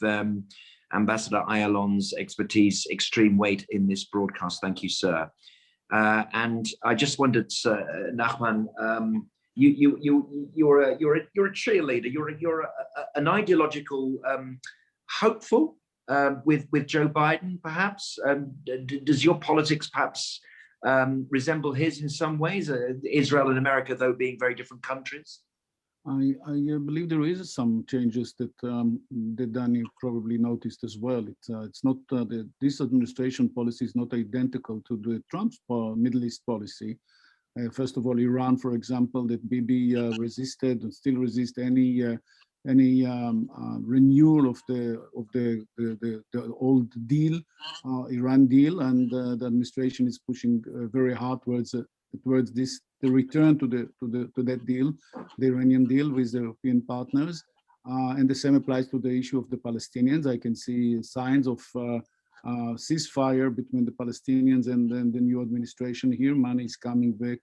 S1: Ambassador Ayalon's expertise extreme weight in this broadcast. Thank you, sir. And I just wondered, Nachman, you're a cheerleader. You're an ideological hopeful with Joe Biden, perhaps. Does your politics perhaps resemble his in some ways? Israel and America, though, being very different countries.
S3: I believe there is some changes that that Danny probably noticed as well. It's not this administration policy is not identical to the Trump's Middle East policy. First of all, Iran, for example, that Bibi resisted and still resist any renewal of the old deal, Iran deal, and the administration is pushing very hard towards this, the return to that deal, the Iranian deal with the European partners, and the same applies to the issue of the Palestinians. I can see signs of ceasefire between the Palestinians and then the new administration here. Money is coming back,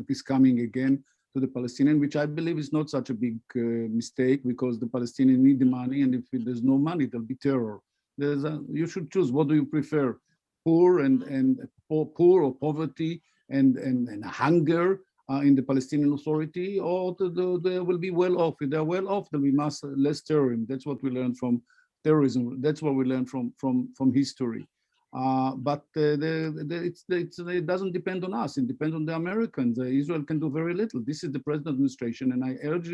S3: is coming again to the Palestinian, which I believe is not such a big mistake, because the Palestinians need the money, and if there's no money, there'll be terror. You should choose. What do you prefer? Poor or poverty and hunger in the Palestinian Authority, or they will be well off? If they're well off, there'll be less terrorism. That's what we learned from terrorism. That's what we learned from history. But it doesn't depend on us. It depends on the Americans. Israel can do very little. This is the present administration, and I urge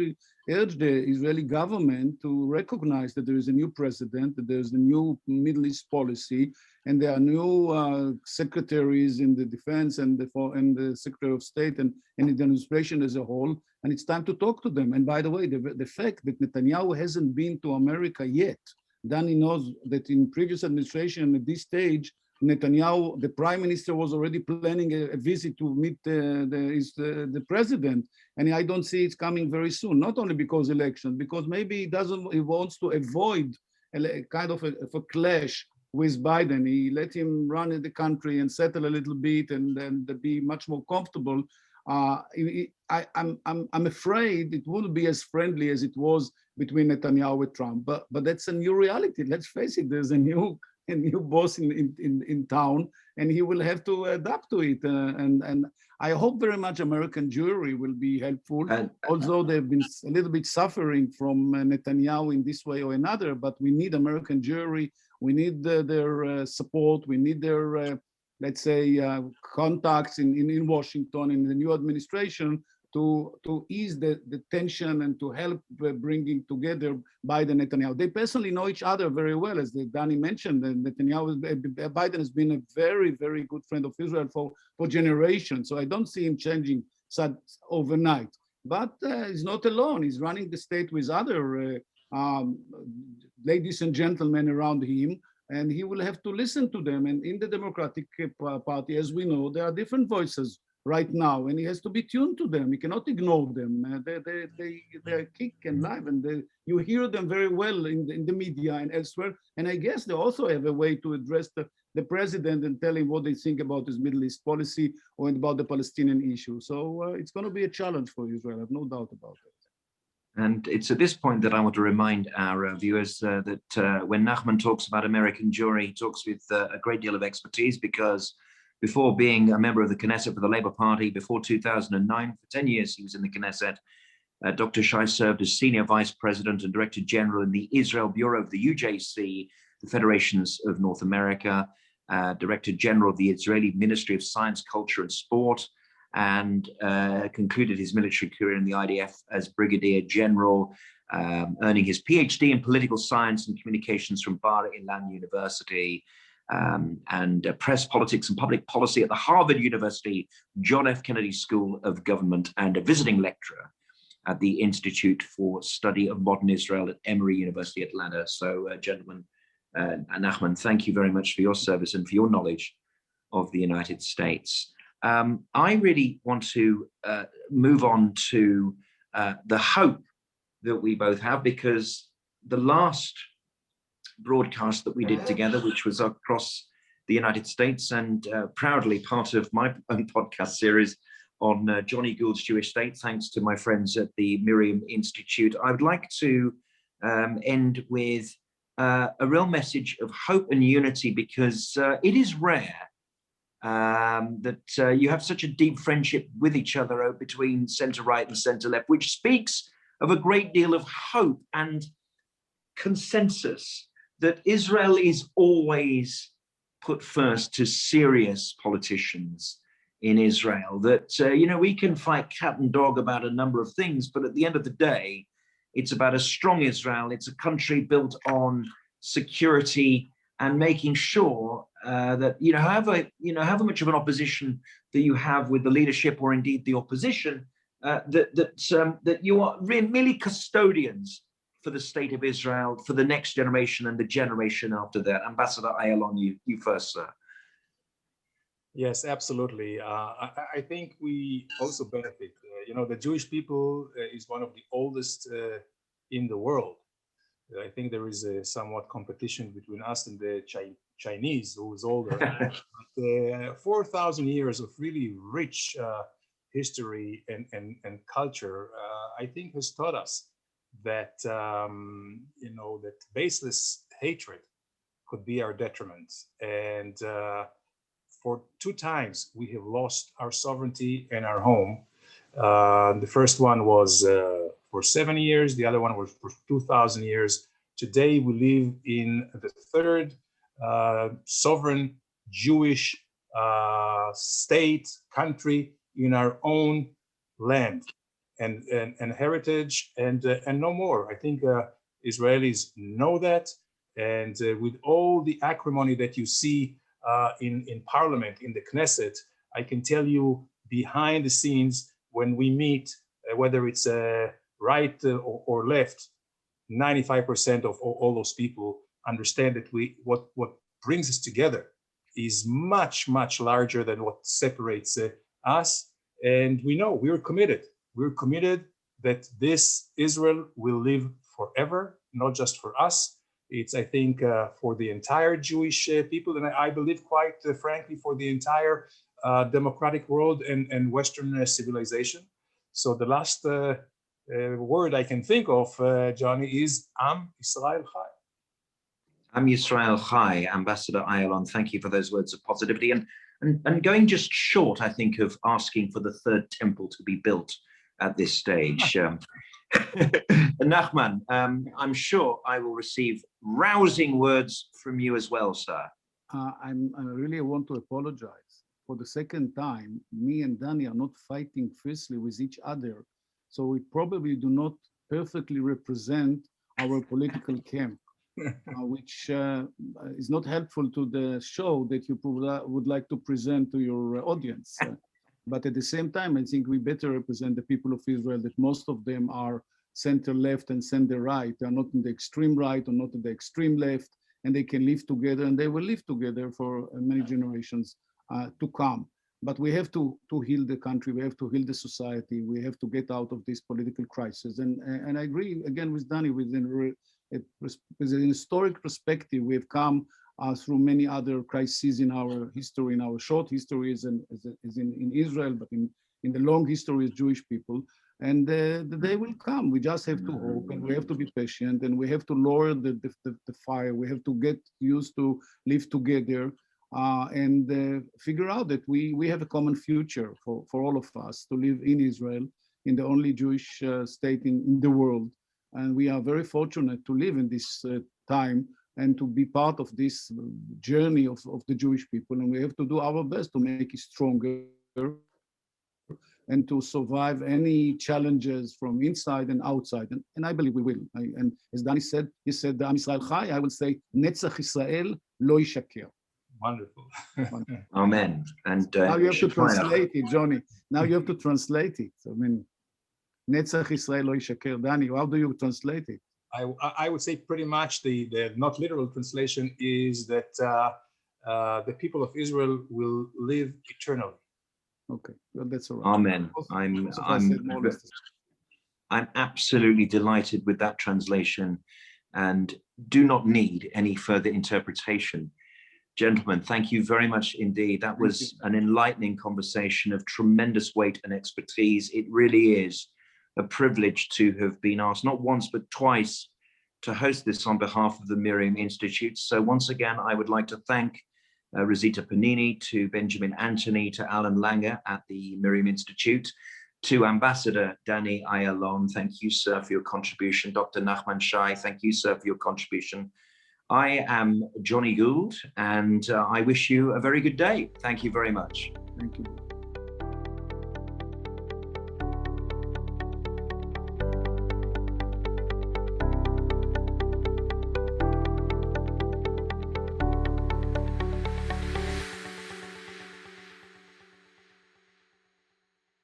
S3: the Israeli government to recognize that there is a new president, that there's a new Middle East policy, and there are new secretaries in the defense and the Secretary of State and in the administration as a whole. And it's time to talk to them. And by the way, the fact that Netanyahu hasn't been to America yet, Danny knows that in previous administration at this stage, Netanyahu, the prime minister, was already planning a visit to meet the president, and I don't see it coming very soon. Not only because election, because maybe he wants to avoid a kind of a clash with Biden. He let him run in the country and settle a little bit, and then be much more comfortable. I'm afraid it won't be as friendly as it was between Netanyahu and Trump, but that's a new reality. Let's face it. There's a new boss in town, and he will have to adapt to it. And I hope very much American Jewry will be helpful, although they've been a little bit suffering from Netanyahu in this way or another. But we need American Jewry. We need their support. We need their let's say, contacts in Washington, in the new administration, to ease the tension and to help bringing together Biden and Netanyahu. They personally know each other very well, as Danny mentioned. And Biden has been a very, very good friend of Israel for generations. So I don't see him changing such overnight. But he's not alone. He's running the state with other ladies and gentlemen around him, and he will have to listen to them. And in the Democratic Party, as we know, there are different voices right now, and he has to be tuned to them. He cannot ignore them. They kick and live, and you hear them very well in the media and elsewhere. And I guess they also have a way to address the president and tell him what they think about his Middle East policy or about the Palestinian issue. So it's going to be a challenge for Israel. I have no doubt about it.
S1: And it's at this point that I want to remind our viewers that when Nachman talks about American Jewry, he talks with a great deal of expertise, because before being a member of the Knesset for the Labour Party, before 2009, for 10 years he was in the Knesset. Dr. Shai served as Senior Vice President and Director General in the Israel Bureau of the UJC, the Federations of North America, Director General of the Israeli Ministry of Science, Culture and Sport, and concluded his military career in the IDF as Brigadier General, earning his PhD in Political Science and Communications from Bar Ilan University, and Press Politics and Public Policy at the Harvard University John F. Kennedy School of Government, and a visiting lecturer at the Institute for Study of Modern Israel at Emory University, Atlanta. So, gentlemen, Nachman, thank you very much for your service and for your knowledge of the United States. I really want to move on to the hope that we both have, because the last broadcast that we did together, which was across the United States and proudly part of my own podcast series on Johnny Gould's Jewish State, thanks to my friends at the MirYam Institute, I would like to end with a real message of hope and unity, because it is rare that you have such a deep friendship with each other between center right and center left, which speaks of a great deal of hope and consensus that Israel is always put first to serious politicians in Israel. That, we can fight cat and dog about a number of things, but at the end of the day, it's about a strong Israel. It's a country built on security and making sure that, however much of an opposition that you have with the leadership, or indeed the opposition, that you are merely custodians for the state of Israel, for the next generation and the generation after that. Ambassador Ayalon, you first, sir.
S2: Yes, absolutely. I think we also benefit. The Jewish people is one of the oldest in the world. I think there is a somewhat competition between us and the Chinese, who is older. But 4,000 years of really rich history and culture, I think, has taught us that that baseless hatred could be our detriment. And for 2 times we have lost our sovereignty and our home. The first one was for 7 years, the other one was for 2,000 years. Today we live in the third sovereign Jewish state, country in our own land and heritage, and no more. I think Israelis know that, and with all the acrimony that you see in Parliament, in the Knesset, I can tell you behind the scenes when we meet, whether it's right or left, 95% of all those people understand that what brings us together is much, much larger than what separates us. And we know we're committed. We're committed that this Israel will live forever, not just for us. It's, I think, for the entire Jewish people, and I believe, quite frankly, for the entire democratic world and Western civilization. So the last word I can think of, Johnny, is Am Yisrael Chai.
S1: Am Yisrael Chai, Ambassador Ayalon, thank you for those words of positivity. And going just short, I think, of asking for the third temple to be built at this stage. Nachman, I'm sure I will receive rousing words from you as well, sir.
S3: I really want to apologize. For the second time, me and Danny are not fighting fiercely with each other. So we probably do not perfectly represent our political camp, which is not helpful to the show that you would like to present to your audience. But at the same time, I think we better represent the people of Israel, that most of them are center left and center right. They are not in the extreme right or not in the extreme left, and they can live together, and they will live together for many generations to come. But we have to heal the country, we have to heal the society, we have to get out of this political crisis. And I agree again with Danny, with an historic perspective, we have come through many other crises in our history, in our short histories, and as in Israel, but in the long history of Jewish people. And the day will come. We just have to hope, and we have to be patient, and we have to lower the fire. We have to get used to live together and figure out that we have a common future for all of us to live in Israel, in the only Jewish state in the world. And we are very fortunate to live in this time and to be part of this journey of the Jewish people. And we have to do our best to make it stronger and to survive any challenges from inside and outside. And I believe we will. And as Danny said, he said, Am Yisrael Chai, I will say, Netzach Israel lo yishaker.
S2: Wonderful.
S1: Amen. And
S3: now you have to translate it, Johnny. Now you have to translate it. I mean, Netzach Israel lo yishaker. Danny, how do you translate it?
S2: I would say pretty much the not literal translation is that the people of Israel will live eternally.
S3: Okay, well, that's all right.
S1: Amen. I'm absolutely delighted with that translation and do not need any further interpretation. Gentlemen, thank you very much indeed. That was an enlightening conversation of tremendous weight and expertise. It really is a privilege to have been asked, not once, but twice, to host this on behalf of the MirYam Institute. So once again, I would like to thank Rosita Panini, to Benjamin Anthony, to Alan Langer at the MirYam Institute, to Ambassador Danny Ayalon. Thank you, sir, for your contribution. Dr. Nachman Shai, thank you, sir, for your contribution. I am Johnny Gould, and I wish you a very good day. Thank you very much.
S3: Thank you.